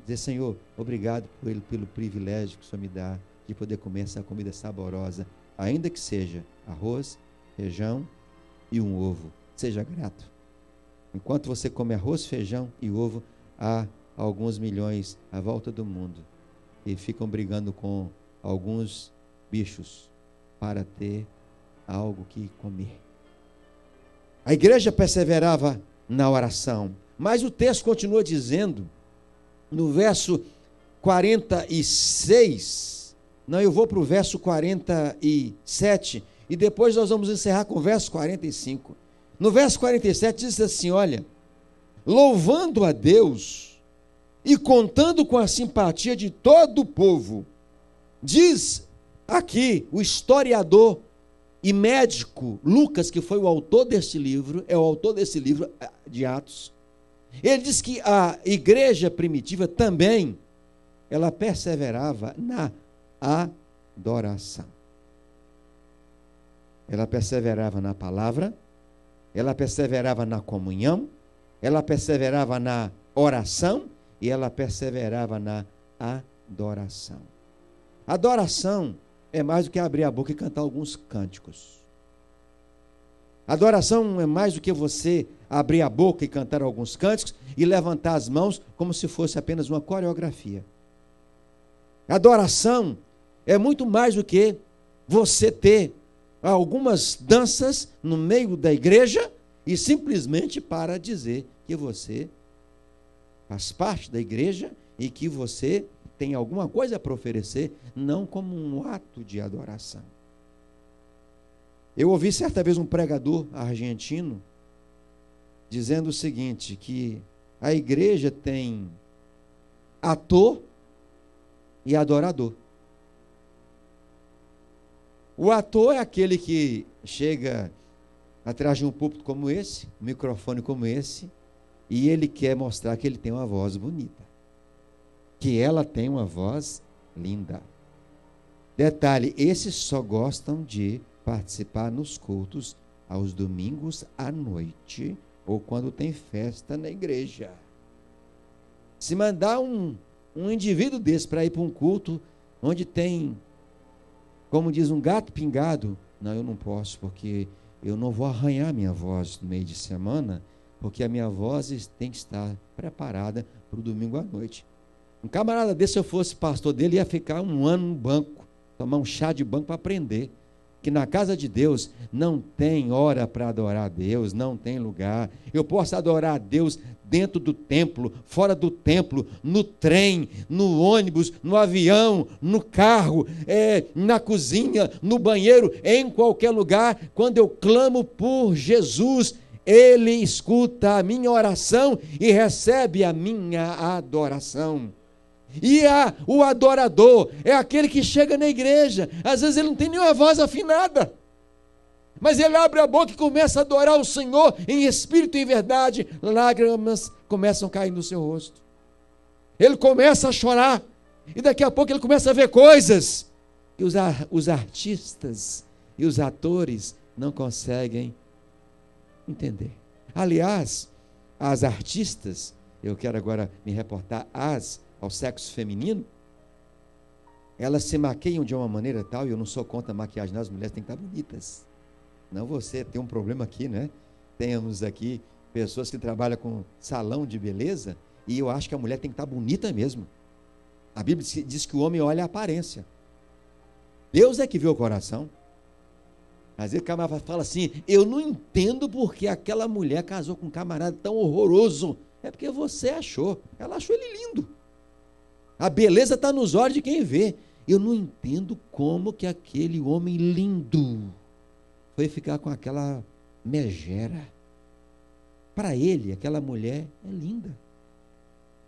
Dizer, Senhor, obrigado pelo privilégio que o Senhor me dá de poder comer essa comida saborosa, ainda que seja arroz, feijão e um ovo. Seja grato. Enquanto você come arroz, feijão e ovo, há alguns milhões à volta do mundo e ficam brigando com alguns bichos para ter algo que comer. A igreja perseverava na oração, mas o texto continua dizendo, no verso 46, eu vou para o verso 47, e depois nós vamos encerrar com o verso 45. No verso 47 diz assim, olha, louvando a Deus e contando com a simpatia de todo o povo, diz aqui o historiador e médico Lucas, que foi o autor deste livro, é o autor desse livro de Atos. Ele diz que a igreja primitiva também, ela perseverava na adoração. Ela perseverava na palavra, ela perseverava na comunhão, ela perseverava na oração e ela perseverava na adoração. Adoração é mais do que abrir a boca e cantar alguns cânticos. Adoração é mais do que você abrir a boca e cantar alguns cânticos e levantar as mãos como se fosse apenas uma coreografia. Adoração é muito mais do que você ter algumas danças no meio da igreja e simplesmente para dizer que você faz parte da igreja e que você tem alguma coisa para oferecer, não como um ato de adoração. Eu ouvi certa vez um pregador argentino dizendo o seguinte, que a igreja tem ator e adorador. O ator é aquele que chega atrás de um púlpito como esse, um microfone como esse, e ele quer mostrar que ele tem uma voz bonita, que ela tem uma voz linda. Detalhe, esses só gostam de participar nos cultos aos domingos à noite ou quando tem festa na igreja. Se mandar um indivíduo desse para ir para um culto onde tem, como diz, um gato pingado, não, eu não posso, porque eu não vou arranhar minha voz no meio de semana, porque a minha voz tem que estar preparada para o domingo à noite. Um camarada desse, se eu fosse pastor dele, ia ficar 1 ano no banco, tomar um chá de banco para aprender que na casa de Deus não tem hora para adorar a Deus, não tem lugar. Eu posso adorar a Deus dentro do templo, fora do templo, no trem, no ônibus, no avião, no carro, na cozinha, no banheiro, em qualquer lugar. Quando eu clamo por Jesus, Ele escuta a minha oração e recebe a minha adoração. E o adorador é aquele que chega na igreja, às vezes ele não tem nenhuma voz afinada, mas ele abre a boca e começa a adorar o Senhor em espírito e em verdade, lágrimas começam a cair no seu rosto, ele começa a chorar, e daqui a pouco ele começa a ver coisas que os artistas e os atores não conseguem entender. Aliás, as artistas, eu quero agora me reportar ao sexo feminino, elas se maquiam de uma maneira tal, e eu não sou contra a maquiagem, as mulheres têm que estar bonitas. Não você tem um problema aqui, né? Temos aqui pessoas que trabalham com salão de beleza, e eu acho que a mulher tem que estar bonita mesmo. A Bíblia diz que o homem olha a aparência. Deus é que vê o coração. Às vezes o camarada fala assim, eu não entendo porque aquela mulher casou com um camarada tão horroroso. É porque você achou, ela achou ele lindo. A beleza está nos olhos de quem vê. Eu não entendo como que aquele homem lindo foi ficar com aquela megera. Para ele, aquela mulher é linda.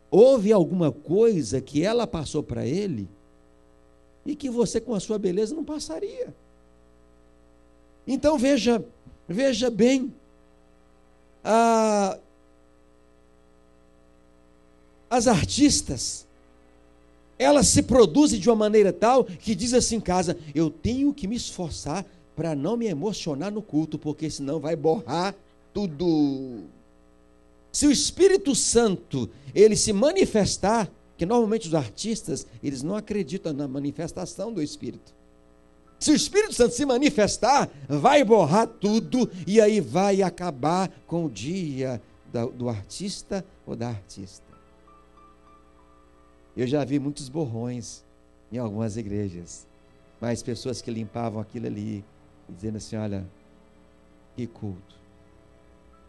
Houve alguma coisa que ela passou para ele e que você, com a sua beleza, não passaria. Então, veja bem, as artistas, elas se produzem de uma maneira tal que diz assim em casa: eu tenho que me esforçar para não me emocionar no culto, porque senão vai borrar tudo. Se o Espírito Santo, ele se manifestar, que normalmente os artistas, eles não acreditam na manifestação do Espírito. Se o Espírito Santo se manifestar, vai borrar tudo e aí vai acabar com o dia do artista ou da artista. Eu já vi muitos borrões em algumas igrejas, mas pessoas que limpavam aquilo ali, dizendo assim: olha, que culto,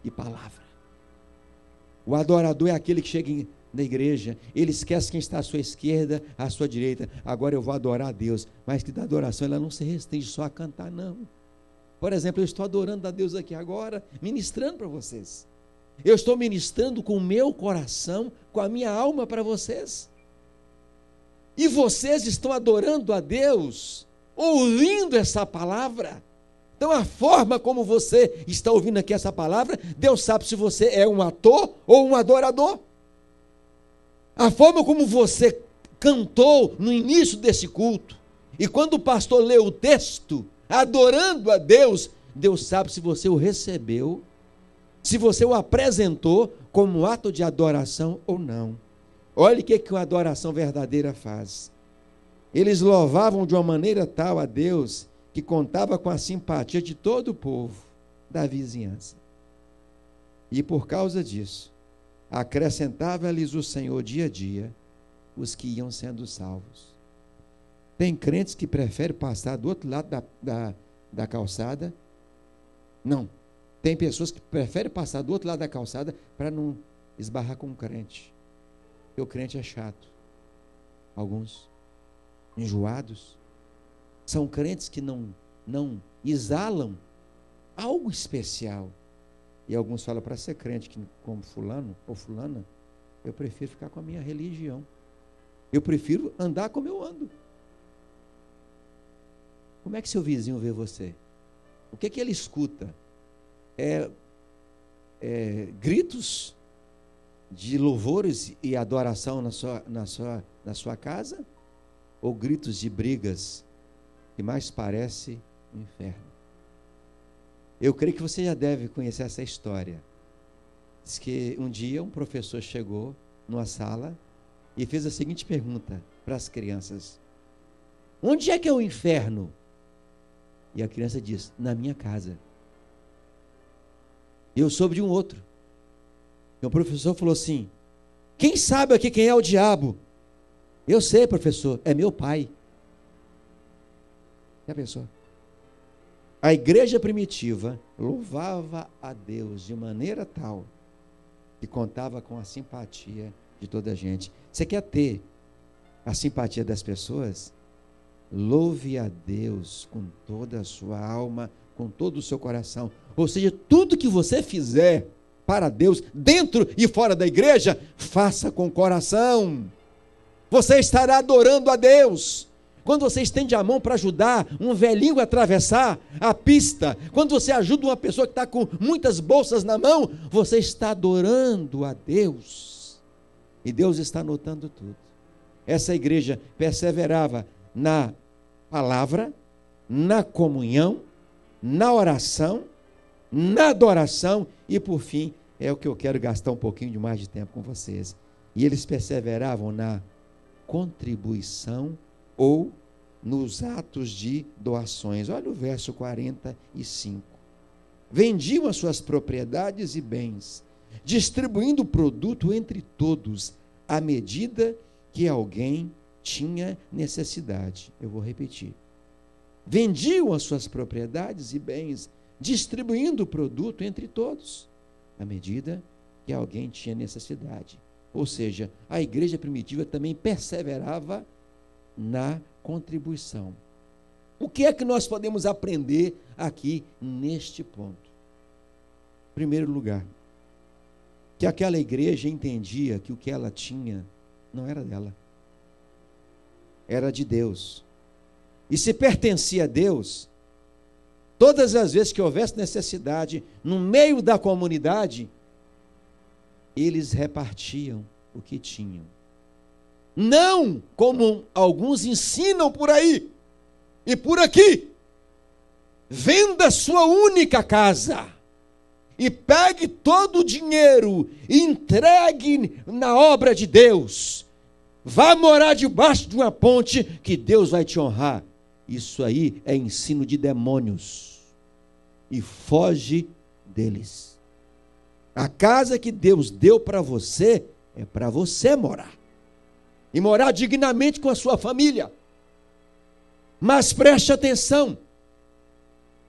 que palavra. O adorador é aquele que chega na igreja, ele esquece quem está à sua esquerda, à sua direita. Agora eu vou adorar a Deus. Mas que da adoração ela não se restringe só a cantar, não. Por exemplo, eu estou adorando a Deus aqui agora, ministrando para vocês. Eu estou ministrando com o meu coração, com a minha alma para vocês. E vocês estão adorando a Deus, ouvindo essa palavra. Então, a forma como você está ouvindo aqui essa palavra, Deus sabe se você é um ator ou um adorador. A forma como você cantou no início desse culto, e quando o pastor leu o texto, adorando a Deus, Deus sabe se você o recebeu, se você o apresentou como um ato de adoração ou não. Olha o que uma adoração verdadeira faz. Eles louvavam de uma maneira tal a Deus, que contava com a simpatia de todo o povo da vizinhança. E por causa disso, acrescentava-lhes o Senhor dia a dia os que iam sendo salvos. Tem crentes que preferem passar do outro lado da calçada. Não. Tem pessoas que preferem passar do outro lado da calçada para não esbarrar com o crente. Porque o crente é chato. Alguns enjoados. São crentes que não exalam algo especial. E alguns falam: para ser crente como fulano ou fulana, eu prefiro ficar com a minha religião. Eu prefiro andar como eu ando. Como é que seu vizinho vê você? O que ele escuta? Gritos de louvores e adoração na sua casa? Ou gritos de brigas que mais parece um inferno? Eu creio que você já deve conhecer essa história. Diz que um dia um professor chegou numa sala e fez a seguinte pergunta para as crianças: onde é que é o inferno? E a criança diz: na minha casa. Eu soube de um outro. E o professor falou assim: quem sabe aqui quem é o diabo? Eu sei, professor, é meu pai. Já pensou? A igreja primitiva louvava a Deus de maneira tal que contava com a simpatia de toda a gente. Você quer ter a simpatia das pessoas? Louve a Deus com toda a sua alma, com todo o seu coração. Ou seja, tudo que você fizer para Deus, dentro e fora da igreja, faça com o coração. Você estará adorando a Deus. Quando você estende a mão para ajudar um velhinho a atravessar a pista, quando você ajuda uma pessoa que está com muitas bolsas na mão, você está adorando a Deus. E Deus está notando tudo. Essa igreja perseverava na palavra, na comunhão, na oração, na adoração e, por fim, é o que eu quero gastar um pouquinho de mais de tempo com vocês. E eles perseveravam na contribuição ou nos atos de doações. Olha o verso 45. Vendiam as suas propriedades e bens, distribuindo o produto entre todos, à medida que alguém tinha necessidade. Eu vou repetir. Vendiam as suas propriedades e bens, distribuindo o produto entre todos, à medida que alguém tinha necessidade. Ou seja, a igreja primitiva também perseverava na contribuição. O que é que nós podemos aprender aqui neste ponto? primeiro lugar, que aquela igreja entendia que o que ela tinha não era dela, era de Deus. E se pertencia a Deus, todas as vezes que houvesse necessidade, no meio da comunidade, eles repartiam o que tinham. Não como alguns ensinam por aí e por aqui. Venda sua única casa e pegue todo o dinheiro e entregue na obra de Deus. Vá morar debaixo de uma ponte que Deus vai te honrar. Isso aí é ensino de demônios. E foge deles. A casa que Deus deu para você é para você morar. E morar dignamente com a sua família. Mas preste atenção.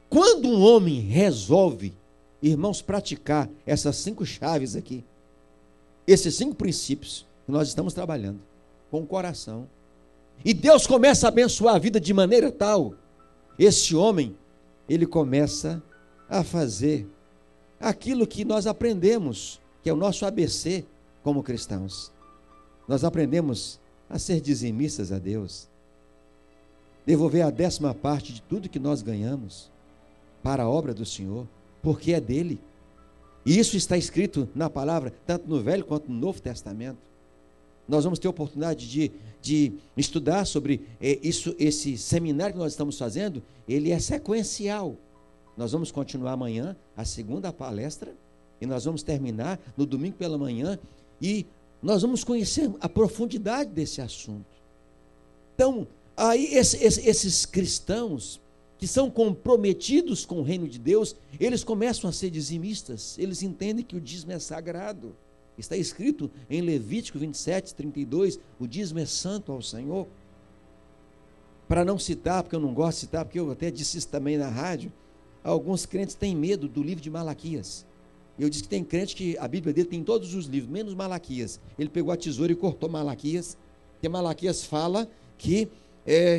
Quando um homem resolve, irmãos, praticar essas 5 chaves aqui, esses 5 princípios que nós estamos trabalhando com o coração, e Deus começa a abençoar a vida de maneira tal, esse homem, ele começa a fazer aquilo que nós aprendemos, que é o nosso ABC como cristãos. Nós aprendemos a ser dizimistas a Deus, devolver a 10ª parte de tudo que nós ganhamos para a obra do Senhor, porque é dele. E isso está escrito na palavra, tanto no Velho quanto no Novo Testamento. Nós vamos ter oportunidade de estudar sobre isso. Esse seminário que nós estamos fazendo, ele é sequencial. Nós vamos continuar amanhã a 2ª palestra, e nós vamos terminar no domingo pela manhã, e nós vamos conhecer a profundidade desse assunto. Então, aí esses cristãos que são comprometidos com o reino de Deus, eles começam a ser dizimistas. Eles entendem que o dízimo é sagrado. Está escrito em Levítico 27, 32, o dízimo é santo ao Senhor. Para não citar, porque eu não gosto de citar, porque eu até disse isso também na rádio, alguns crentes têm medo do livro de Malaquias. Eu disse que tem crente que a Bíblia dele tem todos os livros, menos Malaquias. Ele pegou a tesoura e cortou Malaquias, porque Malaquias fala que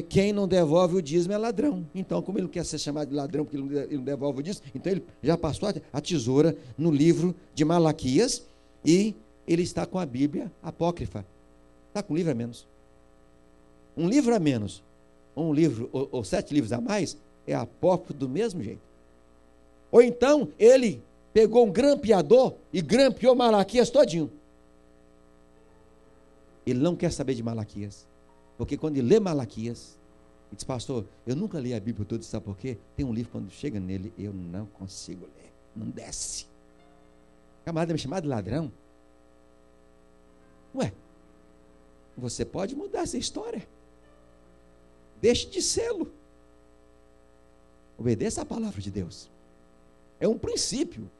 quem não devolve o dízimo é ladrão. Então, como ele não quer ser chamado de ladrão porque ele não devolve o dízimo, então ele já passou a tesoura no livro de Malaquias, e ele está com a Bíblia apócrifa. Está com um livro a menos. Um livro a menos, um livro ou 7 livros a mais, é apócrifo do mesmo jeito. Ou então, ele pegou um grampeador e grampeou Malaquias todinho. Ele não quer saber de Malaquias. Porque quando ele lê Malaquias, ele diz: pastor, eu nunca li a Bíblia toda, sabe por quê? Tem um livro, quando chega nele, eu não consigo ler, não desce. O camarada me chamar de ladrão? Ué, você pode mudar essa história. Deixe de sê-lo. Obedeça a palavra de Deus. É um princípio.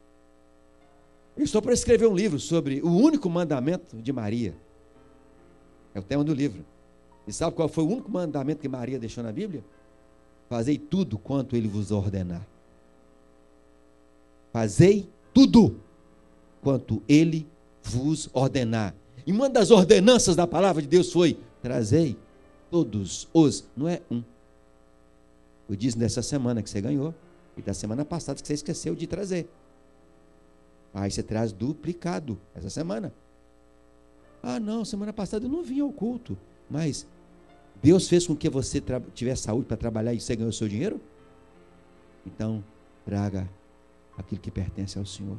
Eu estou para escrever um livro sobre o único mandamento de Maria. É o tema do livro. E sabe qual foi o único mandamento que Maria deixou na Bíblia? Fazei tudo quanto ele vos ordenar. Fazei tudo quanto ele vos ordenar. E uma das ordenanças da palavra de Deus foi: trazei todos os, não é um. Eu disse dessa semana que você ganhou, e da semana passada que você esqueceu de trazer. Aí você traz duplicado essa semana. Ah, não, semana passada eu não vim ao culto. Mas Deus fez com que você tivesse saúde para trabalhar e você ganhou o seu dinheiro? Então, traga aquilo que pertence ao Senhor.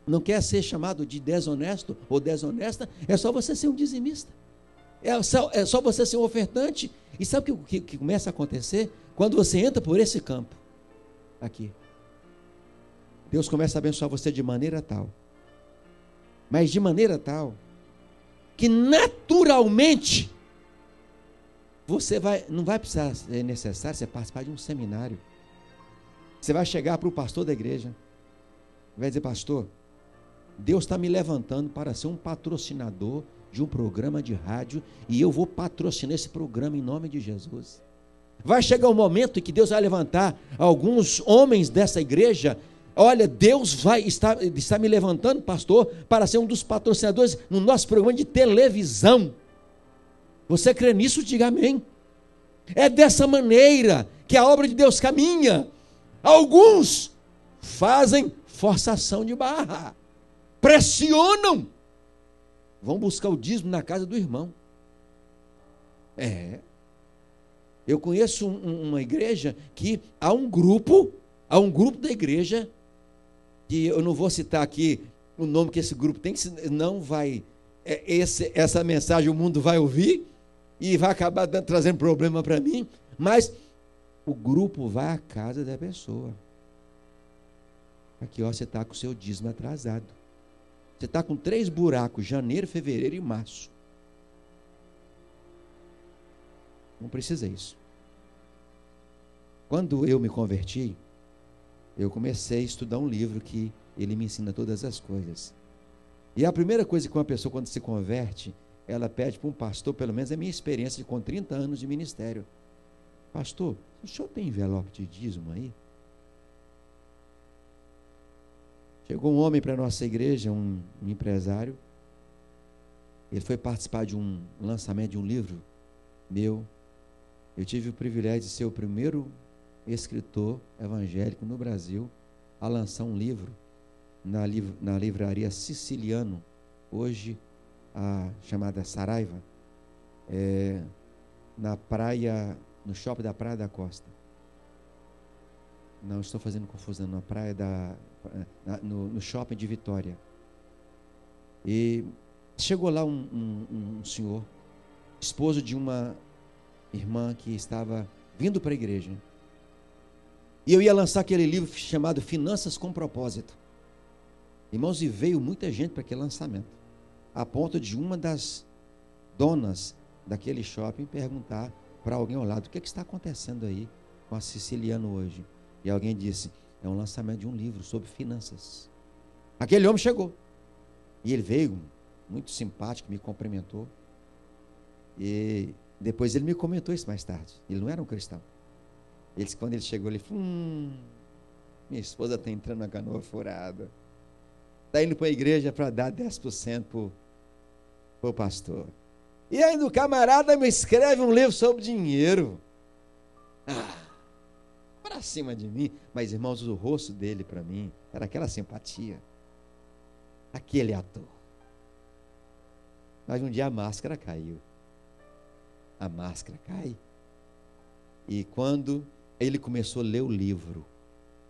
Não quer ser chamado de desonesto ou desonesta? É só você ser um dizimista. É só você ser um ofertante. E sabe o que começa a acontecer? Quando você entra por esse campo, aqui, Deus começa a abençoar você de maneira tal, mas de maneira tal, que naturalmente você não vai precisar, é necessário você participar de um seminário. Você vai chegar para o pastor da igreja, vai dizer: pastor, Deus está me levantando para ser um patrocinador de um programa de rádio, e eu vou patrocinar esse programa em nome de Jesus. Vai chegar um momento em que Deus vai levantar alguns homens dessa igreja. Olha, Deus está me levantando, pastor, para ser um dos patrocinadores no nosso programa de televisão. Você crê nisso? Diga amém. É dessa maneira que a obra de Deus caminha. Alguns fazem forçação de barra. Pressionam. Vão buscar o dízimo na casa do irmão. Eu conheço uma igreja que há um grupo da igreja, que eu não vou citar aqui o nome que esse grupo tem, que não vai, essa mensagem o mundo vai ouvir e vai acabar trazendo problema para mim, mas o grupo vai à casa da pessoa. Aqui, ó, você está com o seu dízimo atrasado. Você está com 3 buracos, janeiro, fevereiro e março. Não precisa isso. Quando eu me converti, eu comecei a estudar um livro que ele me ensina todas as coisas. E a primeira coisa que uma pessoa, quando se converte, ela pede para um pastor, pelo menos é a minha experiência com 30 anos de ministério. Pastor, o senhor tem envelope de dízimo aí? Chegou um homem para a nossa igreja, um empresário. Ele foi participar de um lançamento de um livro meu. Eu tive o privilégio de ser o primeiro escritor evangélico no Brasil a lançar um livro na livraria Siciliano, hoje a chamada Saraiva, na praia, no shopping da Praia da Costa. Não, estou fazendo confusão, na praia no shopping de Vitória. E chegou lá um senhor, esposo de uma irmã que estava vindo para a igreja. E eu ia lançar aquele livro chamado Finanças com Propósito. Irmãos, e veio muita gente para aquele lançamento, a ponto de uma das donas daquele shopping perguntar para alguém ao lado: o que está acontecendo aí com a Siciliano hoje? E alguém disse: é um lançamento de um livro sobre finanças. Aquele homem chegou, e ele veio muito simpático, me cumprimentou, e depois ele me comentou isso mais tarde. Ele não era um cristão. Quando ele chegou, ele falou: minha esposa está entrando na canoa furada, está indo para a igreja para dar 10% para o pastor. E ainda o camarada me escreve um livro sobre dinheiro. Para cima de mim. Mas, irmãos, o rosto dele para mim era aquela simpatia, aquele ator. Mas um dia a máscara caiu. A máscara cai. E quando ele começou a ler o livro,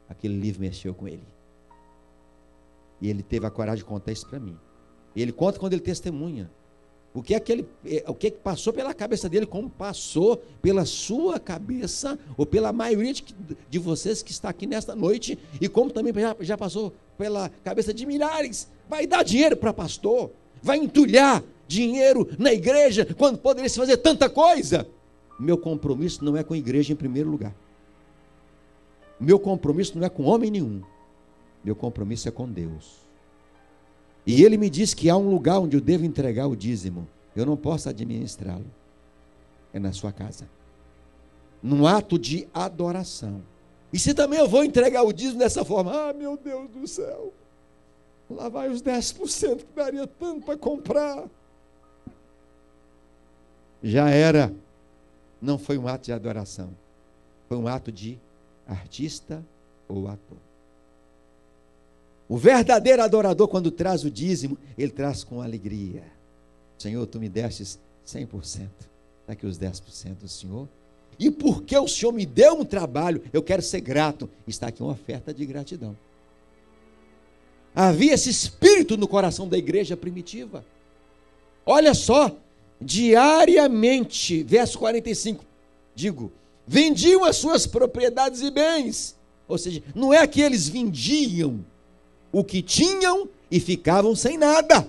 aquele livro mexeu com ele. E ele teve a coragem de contar isso para mim. E ele conta quando ele testemunha o que passou pela cabeça dele, como passou pela sua cabeça, ou pela maioria de vocês que está aqui nesta noite, e como também já passou pela cabeça de milhares. Vai dar dinheiro para pastor, vai entulhar dinheiro na igreja, quando poderia se fazer tanta coisa. Meu compromisso não é com a igreja em primeiro lugar. Meu compromisso não é com homem nenhum. Meu compromisso é com Deus. E ele me diz que há um lugar onde eu devo entregar o dízimo. Eu não posso administrá-lo. É na sua casa. Num ato de adoração. E se também eu vou entregar o dízimo dessa forma, meu Deus do céu, lá vai os 10% que daria tanto para comprar. Já era. Não foi um ato de adoração. Foi um ato de artista ou ator. O verdadeiro adorador, quando traz o dízimo, ele traz com alegria. Senhor, tu me destes 100%. Está aqui os 10% do Senhor. E porque o Senhor me deu um trabalho, eu quero ser grato. Está aqui uma oferta de gratidão. Havia esse espírito no coração da igreja primitiva. Olha só, diariamente, verso 45, vendiam as suas propriedades e bens. Ou seja, não é que eles vendiam o que tinham e ficavam sem nada.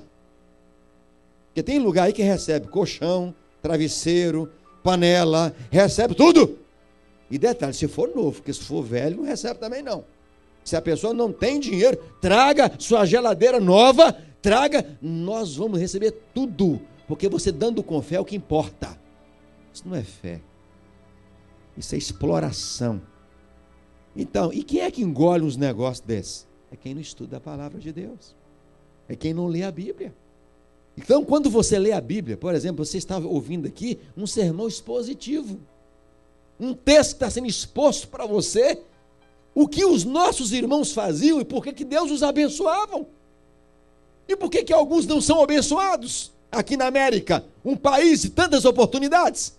Porque tem lugar aí que recebe colchão, travesseiro, panela, recebe tudo. E detalhe, se for novo, porque se for velho, não recebe também não. Se a pessoa não tem dinheiro, traga sua geladeira nova, traga, nós vamos receber tudo. Porque você dando com fé é o que importa. Isso não é fé. Isso é exploração. Então, e quem é que engole uns negócios desses? É quem não estuda a palavra de Deus. É quem não lê a Bíblia. Então, quando você lê a Bíblia, por exemplo, você está ouvindo aqui um sermão expositivo. Um texto que está sendo exposto para você, o que os nossos irmãos faziam e por que Deus os abençoava. E por que alguns não são abençoados? Aqui na América, um país de tantas oportunidades.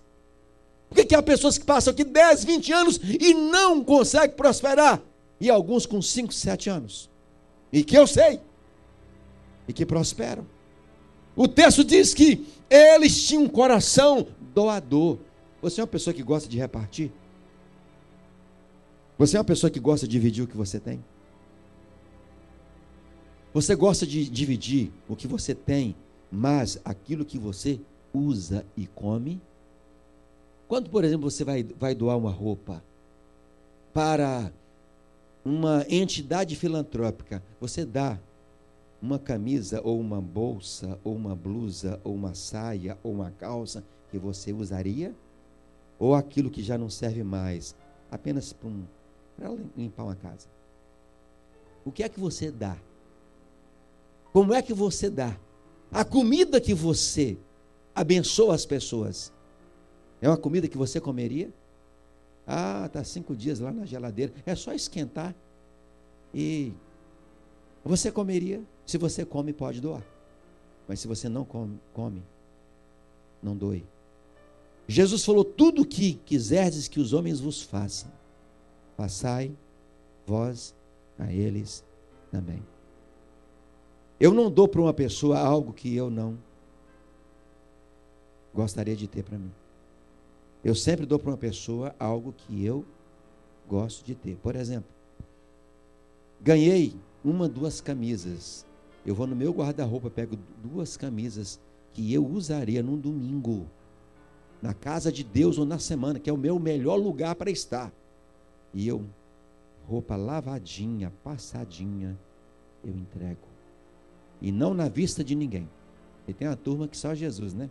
Por que há pessoas que passam aqui 10, 20 anos e não conseguem prosperar? E alguns com 5, 7 anos. E que eu sei. E que prosperam. O texto diz que eles tinham um coração doador. Você é uma pessoa que gosta de repartir? Você é uma pessoa que gosta de dividir o que você tem? Você gosta de dividir o que você tem, mas aquilo que você usa e come? Quando, por exemplo, você vai doar uma roupa para uma entidade filantrópica, você dá uma camisa, ou uma bolsa, ou uma blusa, ou uma saia, ou uma calça que você usaria? Ou aquilo que já não serve mais, apenas para limpar uma casa? O que é que você dá? Como é que você dá? A comida que você abençoa as pessoas, é uma comida que você comeria? Ah, está 5 dias lá na geladeira, é só esquentar. E você comeria? Se você come, pode doar. Mas se você não come, não doe. Jesus falou: tudo o que quiserdes que os homens vos façam, façai vós a eles também. Eu não dou para uma pessoa algo que eu não gostaria de ter para mim. Eu sempre dou para uma pessoa algo que eu gosto de ter. Por exemplo, ganhei 1, 2 camisas. Eu vou no meu guarda-roupa, pego 2 camisas que eu usaria num domingo, na casa de Deus ou na semana, que é o meu melhor lugar para estar. E roupa lavadinha, passadinha, eu entrego. E não na vista de ninguém. E tem uma turma que só Jesus, né?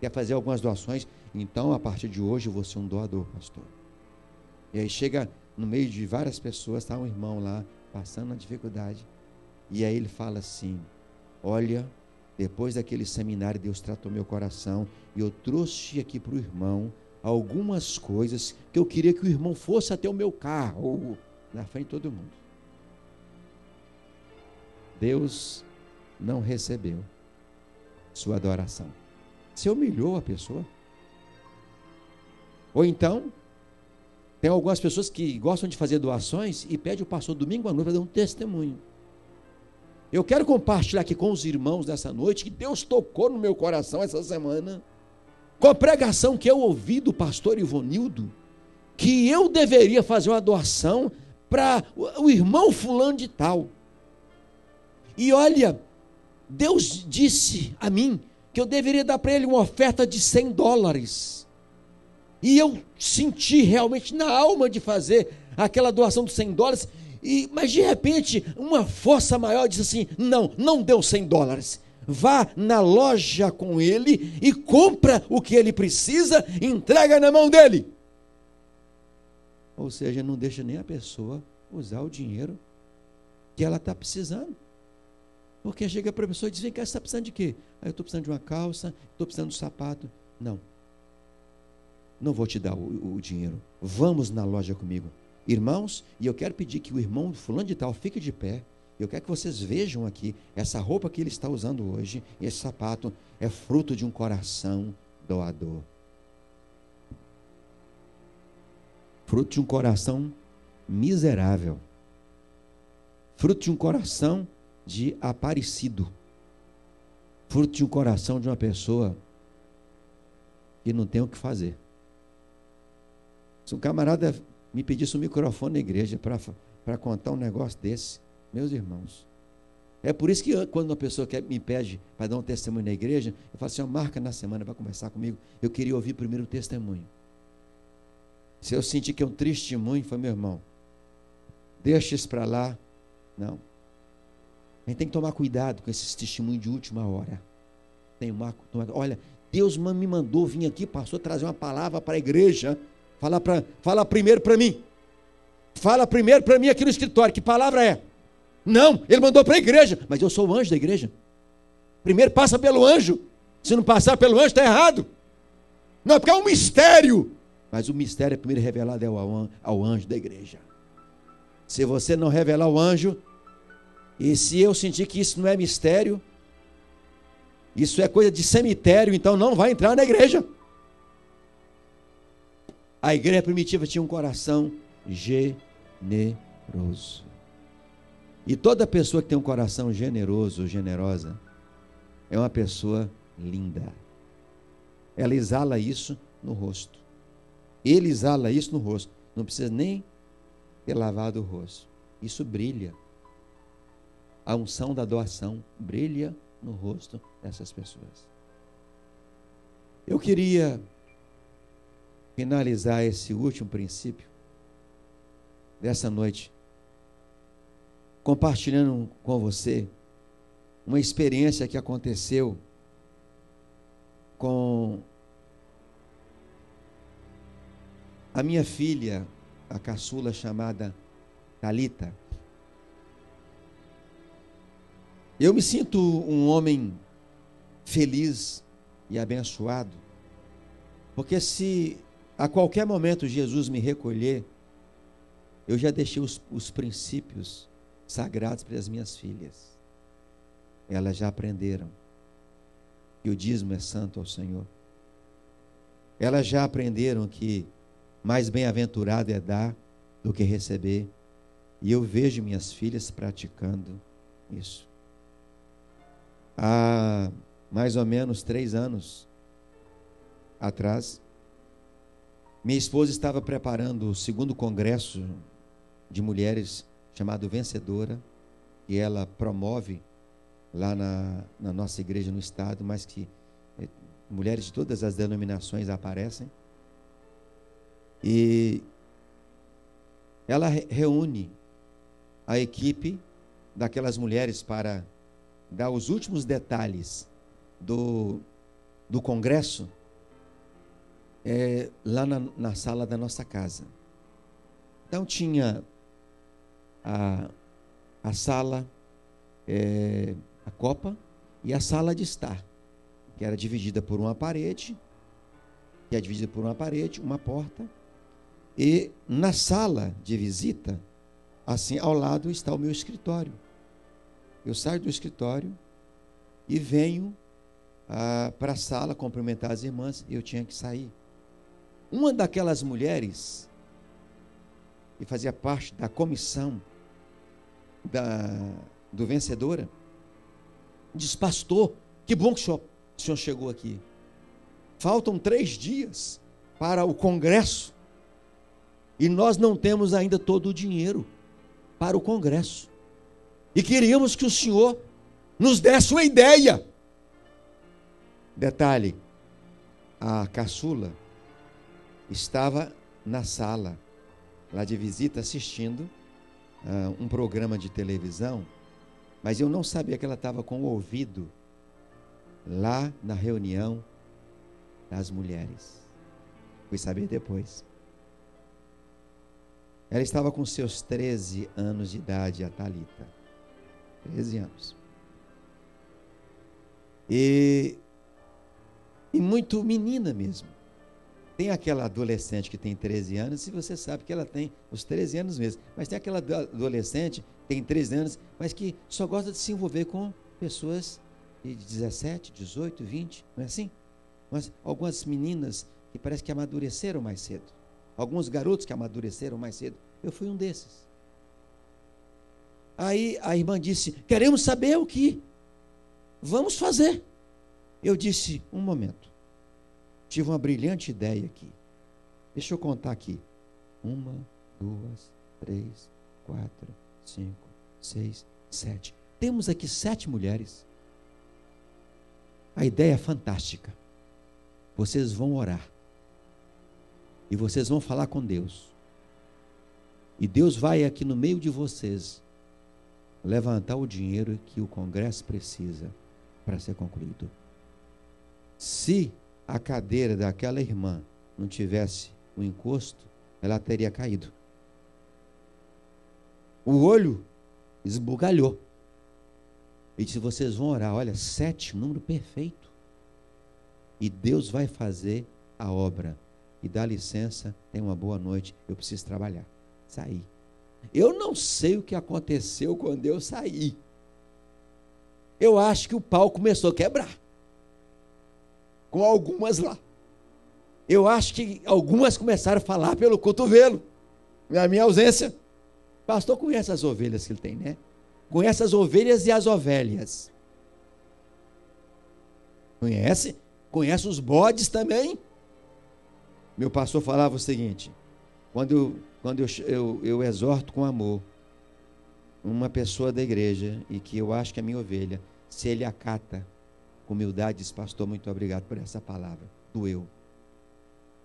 Quer fazer algumas doações. Então, a partir de hoje, eu vou ser um doador, pastor. E aí chega no meio de várias pessoas, está um irmão lá, passando uma dificuldade. E aí ele fala assim: olha, depois daquele seminário, Deus tratou meu coração. E eu trouxe aqui para o irmão algumas coisas que eu queria que o irmão fosse até o meu carro, na frente de todo mundo. Deus não recebeu sua adoração. Você humilhou a pessoa. Ou então, tem algumas pessoas que gostam de fazer doações e pedem o pastor domingo à noite para dar um testemunho. Eu quero compartilhar aqui com os irmãos dessa noite que Deus tocou no meu coração essa semana, com a pregação que eu ouvi do pastor Ivonildo, que eu deveria fazer uma doação para o irmão fulano de tal. E olha, Deus disse a mim que eu deveria dar para ele uma oferta de $100. E eu senti realmente na alma de fazer aquela doação de $100. Mas de repente, uma força maior disse assim: não deu $100. Vá na loja com ele e compra o que ele precisa e entrega na mão dele. Ou seja, não deixa nem a pessoa usar o dinheiro que ela está precisando. Porque chega para a pessoa e diz: vem cá, você está precisando de quê? Eu estou precisando de uma calça, estou precisando de um sapato. Não vou te dar o dinheiro. Vamos na loja comigo. Irmãos, e eu quero pedir que o irmão fulano de tal fique de pé. Eu quero que vocês vejam aqui, essa roupa que ele está usando hoje, esse sapato, é fruto de um coração doador. Fruto de um coração miserável. Fruto de um coração de aparecido. Fruto de um coração de uma pessoa que não tem o que fazer. Se um camarada me pedisse um microfone na igreja para contar um negócio desse, meus irmãos, é por isso que quando uma pessoa me pede para dar um testemunho na igreja, eu falo assim: marca na semana para conversar comigo. Eu queria ouvir primeiro o testemunho. Se eu sentir que é um testemunho, foi: meu irmão, deixa isso para lá. Não. A gente tem que tomar cuidado com esses testemunhos de última hora. Olha, Deus me mandou vir aqui, pastor, trazer uma palavra para a igreja. Fala primeiro para mim. Fala primeiro para mim aqui no escritório. Que palavra é? Não, ele mandou para a igreja. Mas eu sou o anjo da igreja. Primeiro passa pelo anjo. Se não passar pelo anjo, está errado. Não, porque é um mistério. Mas o mistério é primeiro revelado ao anjo da igreja. Se você não revelar o anjo, e se eu sentir que isso não é mistério, isso é coisa de cemitério, então não vai entrar na igreja. A igreja primitiva tinha um coração generoso. E toda pessoa que tem um coração generoso ou generosa é uma pessoa linda. Ela exala isso no rosto. Ele exala isso no rosto. Não precisa nem ter lavado o rosto. Isso brilha. A unção da doação brilha no rosto dessas pessoas. Eu queria finalizar esse último princípio dessa noite compartilhando com você uma experiência que aconteceu com a minha filha, a caçula chamada Thalita. Eu me sinto um homem feliz e abençoado, porque se a qualquer momento Jesus me recolher, eu já deixei os princípios sagrados para as minhas filhas. Elas já aprenderam que o dízimo é santo ao Senhor. Elas já aprenderam que mais bem-aventurado é dar do que receber. E eu vejo minhas filhas praticando isso. Há mais ou menos 3 anos atrás, minha esposa estava preparando o 2º congresso de mulheres chamado Vencedora, que ela promove lá na nossa igreja no estado, mas que mulheres de todas as denominações aparecem. E ela reúne a equipe daquelas mulheres para dar os últimos detalhes do congresso lá na sala da nossa casa. Então tinha a sala, a copa e a sala de estar, que era dividida por uma parede, uma porta, e na sala de visita, assim, ao lado está o meu escritório. Eu saio do escritório e venho para a sala cumprimentar as irmãs, e eu tinha que sair. Uma daquelas mulheres, que fazia parte da comissão do Vencedora, diz: pastor, que bom que o senhor chegou aqui. Faltam 3 dias para o congresso e nós não temos ainda todo o dinheiro para o congresso. E queríamos que o senhor nos desse uma ideia. Detalhe, a caçula estava na sala lá de visita assistindo um programa de televisão, mas eu não sabia que ela estava com o ouvido lá na reunião das mulheres. Fui saber depois. Ela estava com seus 13 anos de idade, a Thalita. 13 anos. E muito menina mesmo. Tem aquela adolescente que tem 13 anos, e você sabe que ela tem os 13 anos mesmo. Mas tem aquela adolescente que tem 13 anos, mas que só gosta de se envolver com pessoas de 17, 18, 20, não é assim? Mas algumas meninas que parece que amadureceram mais cedo. Alguns garotos que amadureceram mais cedo. Eu fui um desses. Aí a irmã disse: queremos saber o que vamos fazer. Eu disse: um momento. Tive uma brilhante ideia aqui. Deixa eu contar aqui. 1, 2, 3, 4, 5, 6, 7. Temos aqui 7 mulheres. A ideia é fantástica. Vocês vão orar. E vocês vão falar com Deus. E Deus vai aqui no meio de vocês levantar o dinheiro que o congresso precisa para ser concluído. Se a cadeira daquela irmã não tivesse um encosto, ela teria caído. O olho esbugalhou. E disse: vocês vão orar. Olha, 7, número perfeito. E Deus vai fazer a obra. E dá licença, tenha uma boa noite, eu preciso trabalhar. Saí. eu não sei o que aconteceu quando eu saí. Eu acho que o pau começou a quebrar. Com algumas lá. Eu acho que algumas começaram a falar pelo cotovelo. Na minha ausência. O pastor conhece as ovelhas que ele tem, né? Conhece as ovelhas e as ovelhas. Conhece? Conhece os bodes também? Meu pastor falava o seguinte: quando eu exorto com amor uma pessoa da igreja, e que eu acho que é minha ovelha, se ele acata com humildade, diz: pastor, muito obrigado por essa palavra, doeu,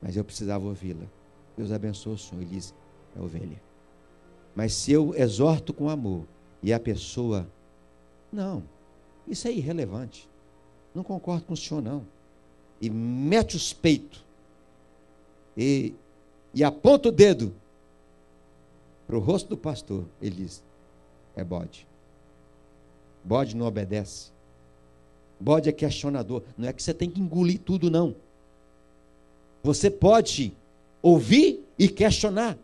mas eu precisava ouvi-la, Deus abençoe o senhor. Ele diz: é ovelha. Mas se eu exorto com amor, e a pessoa, não, isso é irrelevante, não concordo com o senhor não, e mete os peitos, e aponta o dedo para o rosto do pastor, ele diz: é bode. Bode não obedece. Bode é questionador. Não é que você tem que engolir tudo, não. Você pode ouvir e questionar.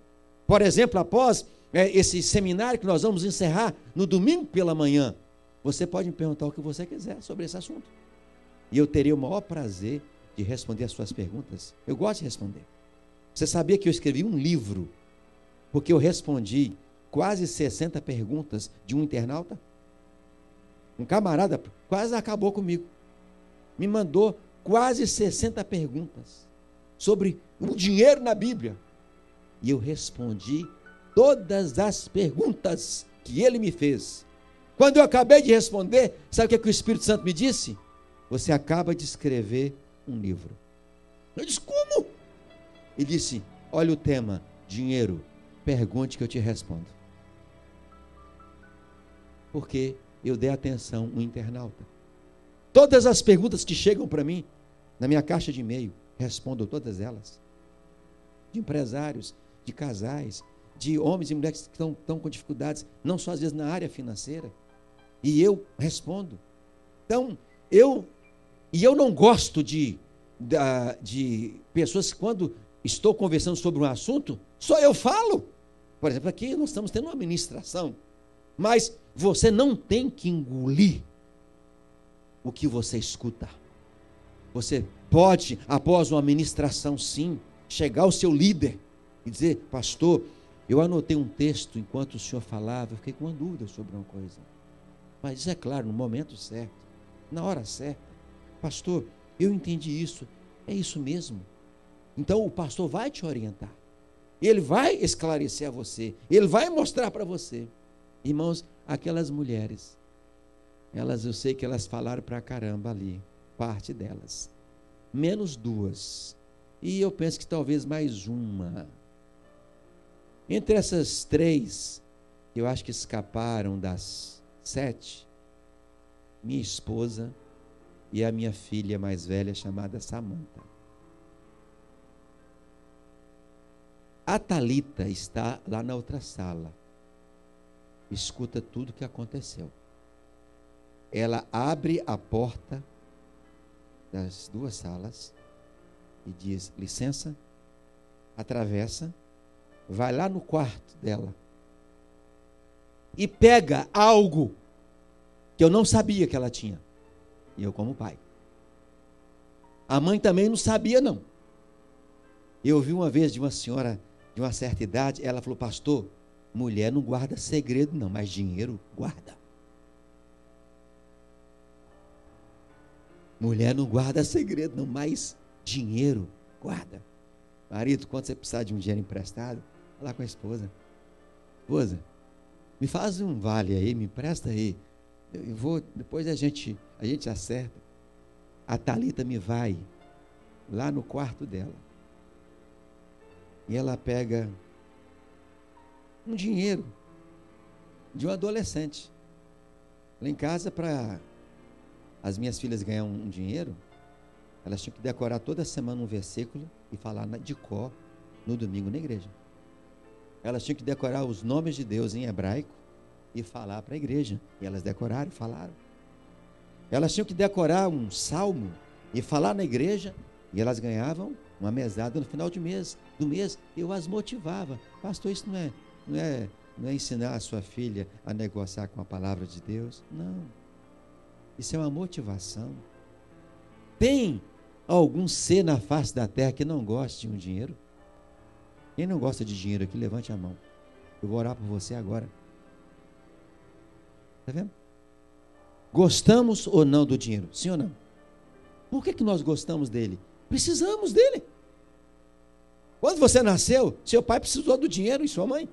Por exemplo, após esse seminário que nós vamos encerrar no domingo pela manhã, você pode me perguntar o que você quiser sobre esse assunto. E eu terei o maior prazer de responder as suas perguntas. Eu gosto de responder. Você sabia que eu escrevi um livro porque eu respondi quase 60 perguntas de um internauta? Um camarada quase acabou comigo. Me mandou quase 60 perguntas sobre o dinheiro na Bíblia. E eu respondi todas as perguntas que ele me fez. Quando eu acabei de responder, sabe o que o Espírito Santo me disse? Você acaba de escrever um livro. Eu disse: como? Ele disse: olha o tema, dinheiro, pergunte que eu te respondo. Porque eu dei atenção ao internauta. Todas as perguntas que chegam para mim, na minha caixa de e-mail, respondo todas elas. De empresários, de casais, de homens e mulheres que estão com dificuldades, não só às vezes na área financeira. E eu respondo. Então, eu não gosto de pessoas que, quando estou conversando sobre um assunto, só eu falo. Por exemplo, aqui nós estamos tendo uma ministração, mas você não tem que engolir o que você escuta. Você pode, após uma ministração, sim, chegar ao seu líder e dizer: pastor, eu anotei um texto enquanto o senhor falava, eu fiquei com uma dúvida sobre uma coisa. Mas isso é claro, no momento certo, na hora certa. Pastor, eu entendi isso, é isso mesmo. Então o pastor vai te orientar. Ele vai esclarecer a você. Ele vai mostrar para você. Irmãos, aquelas mulheres, eu sei que elas falaram para caramba ali, parte delas. Menos duas. E eu penso que talvez mais uma. Entre essas três, eu acho que escaparam das 7, minha esposa e a minha filha mais velha, chamada Samanta. A Thalita está lá na outra sala. Escuta tudo o que aconteceu. Ela abre a porta das duas salas e diz: licença, atravessa, vai lá no quarto dela e pega algo que eu não sabia que ela tinha. E eu, como pai. A mãe também não sabia, não. Eu ouvi uma vez de uma senhora de uma certa idade, ela falou: pastor, mulher não guarda segredo não, mas dinheiro guarda. Mulher não guarda segredo não, mas dinheiro guarda. Marido, quando você precisar de um dinheiro emprestado, vai lá com a esposa. Esposa, me faz um vale aí, me empresta aí. Eu vou, depois a gente acerta. A Thalita me vai lá no quarto dela. E ela pega um dinheiro de um adolescente. Lá em casa, para as minhas filhas ganhar um dinheiro, elas tinham que decorar toda semana um versículo e falar de cor no domingo na igreja. Elas tinham que decorar os nomes de Deus em hebraico e falar para a igreja. E elas decoraram e falaram. Elas tinham que decorar um salmo e falar na igreja, e elas ganhavam uma mesada no final do mês. Eu as motivava: pastor, isso não é Não é ensinar a sua filha a negociar com a palavra de Deus. Não. Isso é uma motivação. Tem algum ser na face da terra que não gosta de um dinheiro? Quem não gosta de dinheiro aqui, levante a mão. Eu vou orar por você agora. Está vendo? Gostamos ou não do dinheiro? Sim ou não? Por que nós gostamos dele? Precisamos dele. Quando você nasceu, seu pai precisou do dinheiro e sua mãe.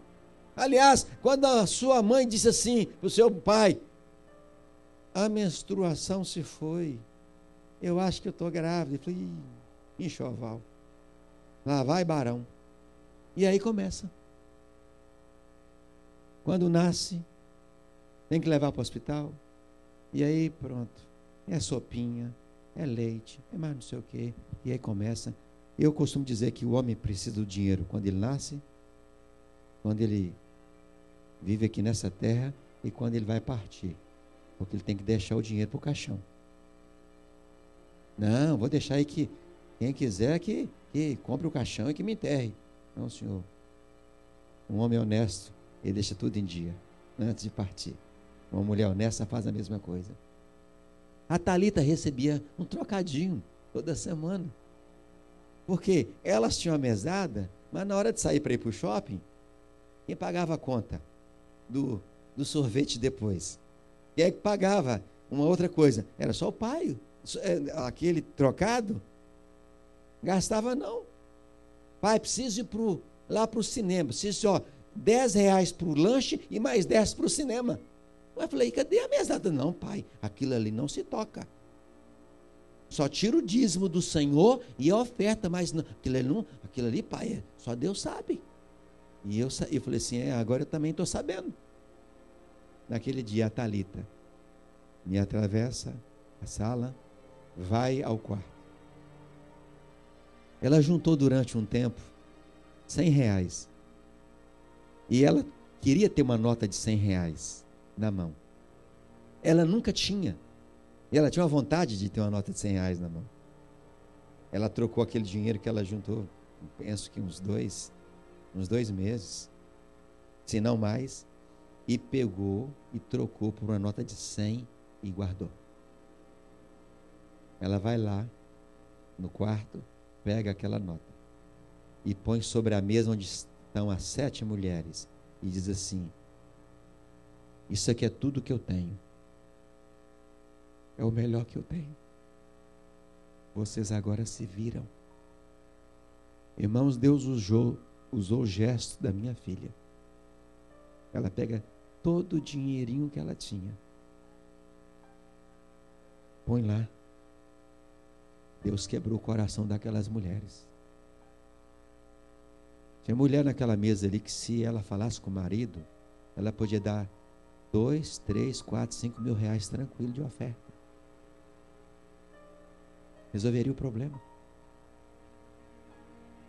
Aliás, quando a sua mãe disse assim para o seu pai: a menstruação se foi, eu acho que eu estou grávida. Eu falei: enxoval, lá vai barão. E aí começa. Quando nasce, tem que levar para o hospital. E aí pronto, é sopinha, é leite, é mais não sei o quê. E aí começa. Eu costumo dizer que o homem precisa do dinheiro quando ele nasce, quando ele vive aqui nessa terra e quando ele vai partir. Porque ele tem que deixar o dinheiro para o caixão. Não, vou deixar aí que quem quiser que compre o caixão e que me enterre. Não, senhor. Um homem honesto, ele deixa tudo em dia, antes de partir. Uma mulher honesta faz a mesma coisa. A Thalita recebia um trocadinho toda semana. Porque elas tinham a mesada, mas na hora de sair para ir para o shopping, quem pagava a conta do sorvete depois? Quem é que pagava uma outra coisa? Era só o pai. Aquele trocado, gastava não. Pai, preciso ir lá para o cinema. Preciso, R$10 para o lanche e mais 10 para o cinema. Eu falei: cadê a mesada? Não, pai, aquilo ali não se toca. Só tira o dízimo do Senhor e a oferta, mas não, aquilo ali, pai, só Deus sabe. E eu falei assim: agora eu também estou sabendo. Naquele dia a Thalita me atravessa a sala, vai ao quarto. Ela juntou durante um tempo R$100. E ela queria ter uma nota de R$100 na mão. Ela nunca tinha. E ela tinha uma vontade de ter uma nota de R$100 na mão. Ela trocou aquele dinheiro que ela juntou, penso que uns dois meses, se não mais, e pegou e trocou por uma nota de 100 e guardou. Ela vai lá no quarto, pega aquela nota e põe sobre a mesa onde estão as 7 mulheres e diz assim: isso aqui é tudo que eu tenho. É o melhor que eu tenho. Vocês agora se viram. Irmãos, Deus usou o gesto da minha filha. Ela pega todo o dinheirinho que ela tinha, põe lá. Deus quebrou o coração daquelas mulheres. Tinha mulher naquela mesa ali que, se ela falasse com o marido, ela podia dar 2, 3, 4, 5 mil reais tranquilo de oferta. Resolveria o problema.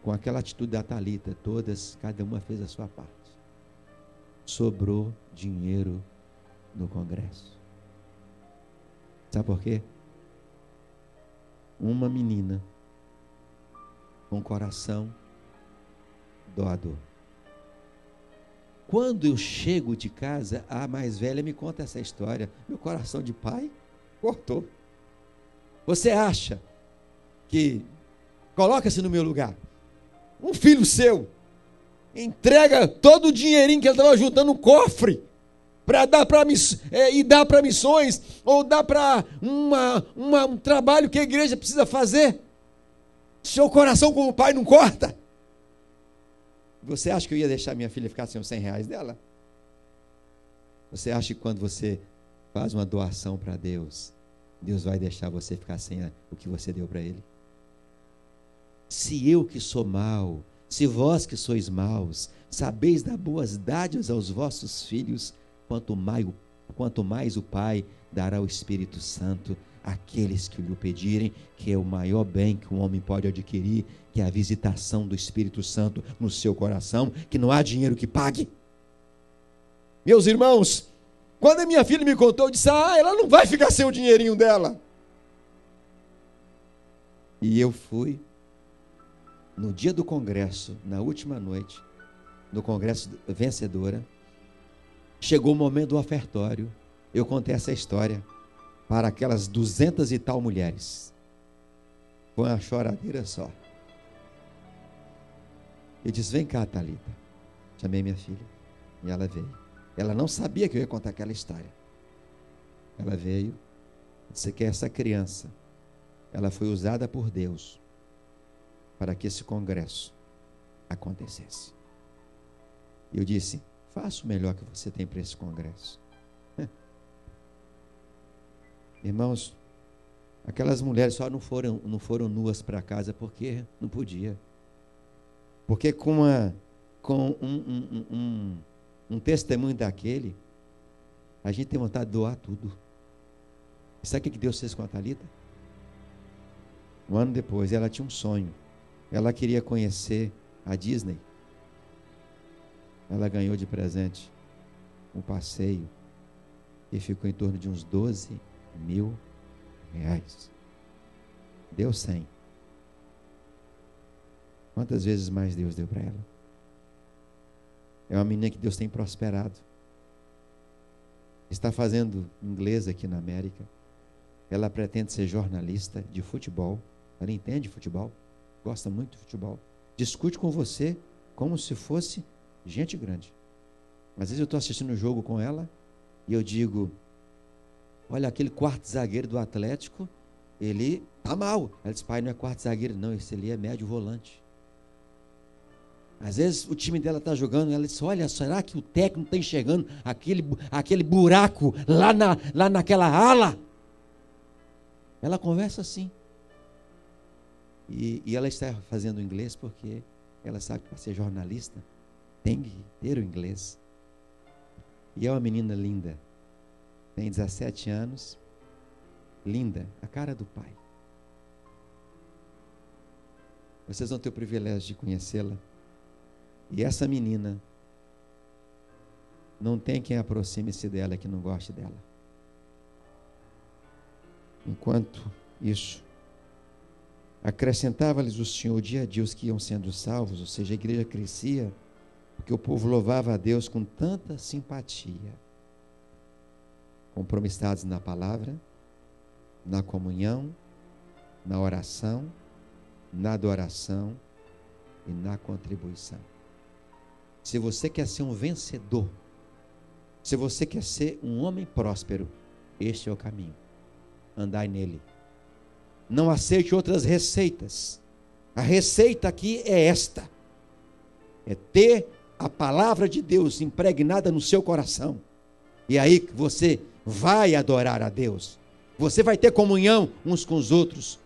Com aquela atitude da Thalita, cada uma fez a sua parte. Sobrou dinheiro no Congresso. Sabe por quê? Uma menina com coração doador. Quando eu chego de casa, a mais velha me conta essa história. Meu coração de pai cortou. Você acha que, coloca-se no meu lugar, um filho seu entrega todo o dinheirinho que ele estava juntando no cofre para dar para missões, ou dar para um trabalho que a igreja precisa fazer? Seu coração como pai não corta? Você acha que eu ia deixar minha filha ficar sem os R$100 dela? Você acha que quando você faz uma doação para Deus, Deus vai deixar você ficar sem o que você deu para Ele? Se eu que sou mau, se vós que sois maus, sabeis dar boas dádivas aos vossos filhos, quanto mais o Pai dará o Espírito Santo àqueles que lhe pedirem, que é o maior bem que um homem pode adquirir, que é a visitação do Espírito Santo no seu coração, que não há dinheiro que pague. Meus irmãos, quando a minha filha me contou, eu disse: ela não vai ficar sem o dinheirinho dela. E eu fui no dia do congresso, na última noite, no congresso Vencedora, Chegou o momento do ofertório. Eu contei essa história para aquelas 200 e tal mulheres. Foi uma choradeira só. Eu disse: vem cá, Thalita. Chamei minha filha. E ela veio. Ela não sabia que eu ia contar aquela história. Ela veio. Disse que essa criança, ela foi usada por Deus para que esse congresso acontecesse. E eu disse: faça o melhor que você tem para esse congresso. Irmãos, aquelas mulheres só não foram nuas para casa porque não podia. Porque com um testemunho daquele, a gente tem vontade de doar tudo. E sabe o que Deus fez com a Thalita? Um ano depois, ela tinha um sonho. Ela queria conhecer a Disney. Ela ganhou de presente um passeio que ficou em torno de uns 12 mil reais. Deu 100. Quantas vezes mais Deus deu para ela? É uma menina que Deus tem prosperado. Está fazendo inglês aqui na América. Ela pretende ser jornalista de futebol. Ela entende futebol, gosta muito de futebol. Discute com você como se fosse gente grande. Às vezes eu estou assistindo um jogo com ela e eu digo: olha, aquele quarto zagueiro do Atlético, ele tá mal. Ela diz: pai, não é quarto zagueiro não, esse ali é médio volante. Às vezes o time dela está jogando, ela diz: olha, será que o técnico está enxergando aquele buraco lá naquela ala? Ela conversa assim. E ela está fazendo inglês porque ela sabe que para ser jornalista tem que ter o inglês. E é uma menina linda. Tem 17 anos. Linda, a cara do pai. Vocês vão ter o privilégio de conhecê-la. E essa menina, não tem quem aproxime-se dela que não goste dela. Enquanto isso, acrescentava-lhes o Senhor dia a dia os que iam sendo salvos, ou seja, a igreja crescia, porque o povo louvava a Deus com tanta simpatia, compromissados na palavra, na comunhão, na oração, na adoração e na contribuição. Se você quer ser um vencedor, se você quer ser um homem próspero, este é o caminho. Andai nele. Não aceite outras receitas. A receita aqui é esta: é ter a palavra de Deus impregnada no seu coração. E aí você vai adorar a Deus. Você vai ter comunhão uns com os outros.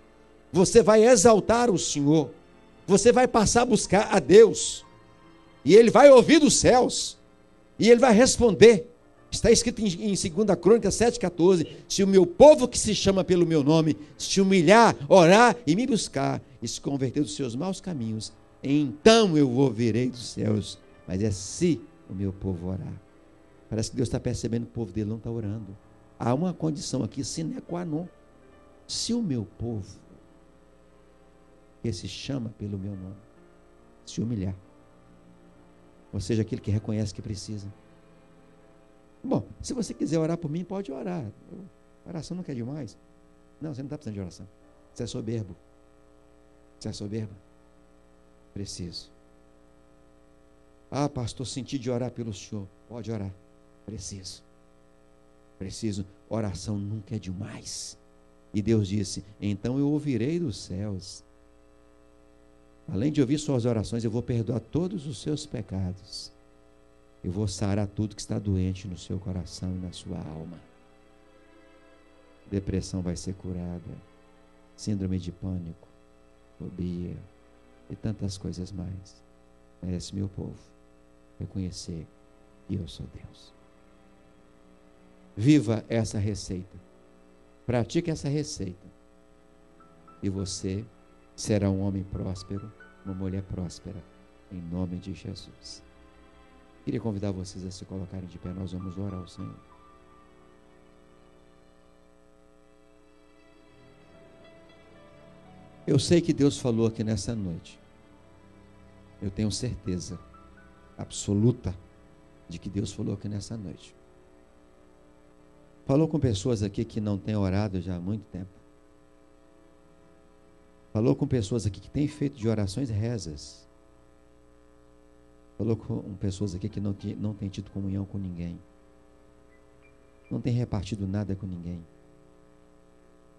Você vai exaltar o Senhor. Você vai passar a buscar a Deus. E Ele vai ouvir dos céus. E Ele vai responder. Está escrito em 2 Crônicas 7,14: se o meu povo que se chama pelo meu nome se humilhar, orar e me buscar, e se converter dos seus maus caminhos, então eu ouvirei dos céus. Mas é se o meu povo orar. Parece que Deus está percebendo que o povo dele não está orando. Há uma condição aqui, sine qua non. Se o meu povo, que se chama pelo meu nome, se humilhar, ou seja, aquele que reconhece que precisa. Bom, se você quiser orar por mim, pode orar. Oração não quer demais. Não, você não está precisando de oração. Você é soberbo. Você é soberba. Preciso. Ah, pastor, senti de orar pelo senhor. Pode orar. Preciso. Preciso. Oração nunca é demais. E Deus disse: então eu ouvirei dos céus. Além de ouvir suas orações, eu vou perdoar todos os seus pecados. Eu vou sarar tudo que está doente no seu coração e na sua alma. Depressão vai ser curada. Síndrome de pânico, fobia e tantas coisas mais. Merece meu povo reconhecer que eu sou Deus. Viva essa receita. Pratique essa receita. E você será um homem próspero, uma mulher próspera, em nome de Jesus. Queria convidar vocês a se colocarem de pé. Nós vamos orar ao Senhor. Eu sei que Deus falou aqui nessa noite. Eu tenho certeza absoluta de que Deus falou aqui nessa noite. Falou com pessoas aqui que não têm orado já há muito tempo. Falou com pessoas aqui que têm feito de orações rezas. Falou com pessoas aqui que não têm tido comunhão com ninguém. Não têm repartido nada com ninguém.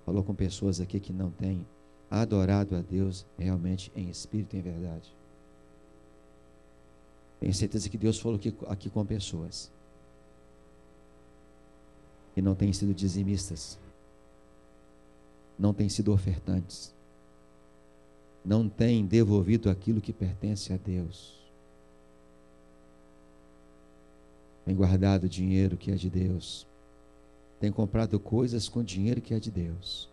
Falou com pessoas aqui que não têm adorado a Deus realmente em espírito e em verdade. Tenho certeza que Deus falou aqui com pessoas que não têm sido dizimistas, não têm sido ofertantes, não têm devolvido aquilo que pertence a Deus. Tem guardado dinheiro que é de Deus, tem comprado coisas com dinheiro que é de Deus.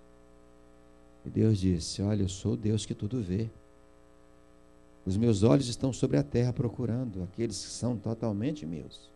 E Deus disse: olha, eu sou o Deus que tudo vê. Os meus olhos estão sobre a terra procurando aqueles que são totalmente meus.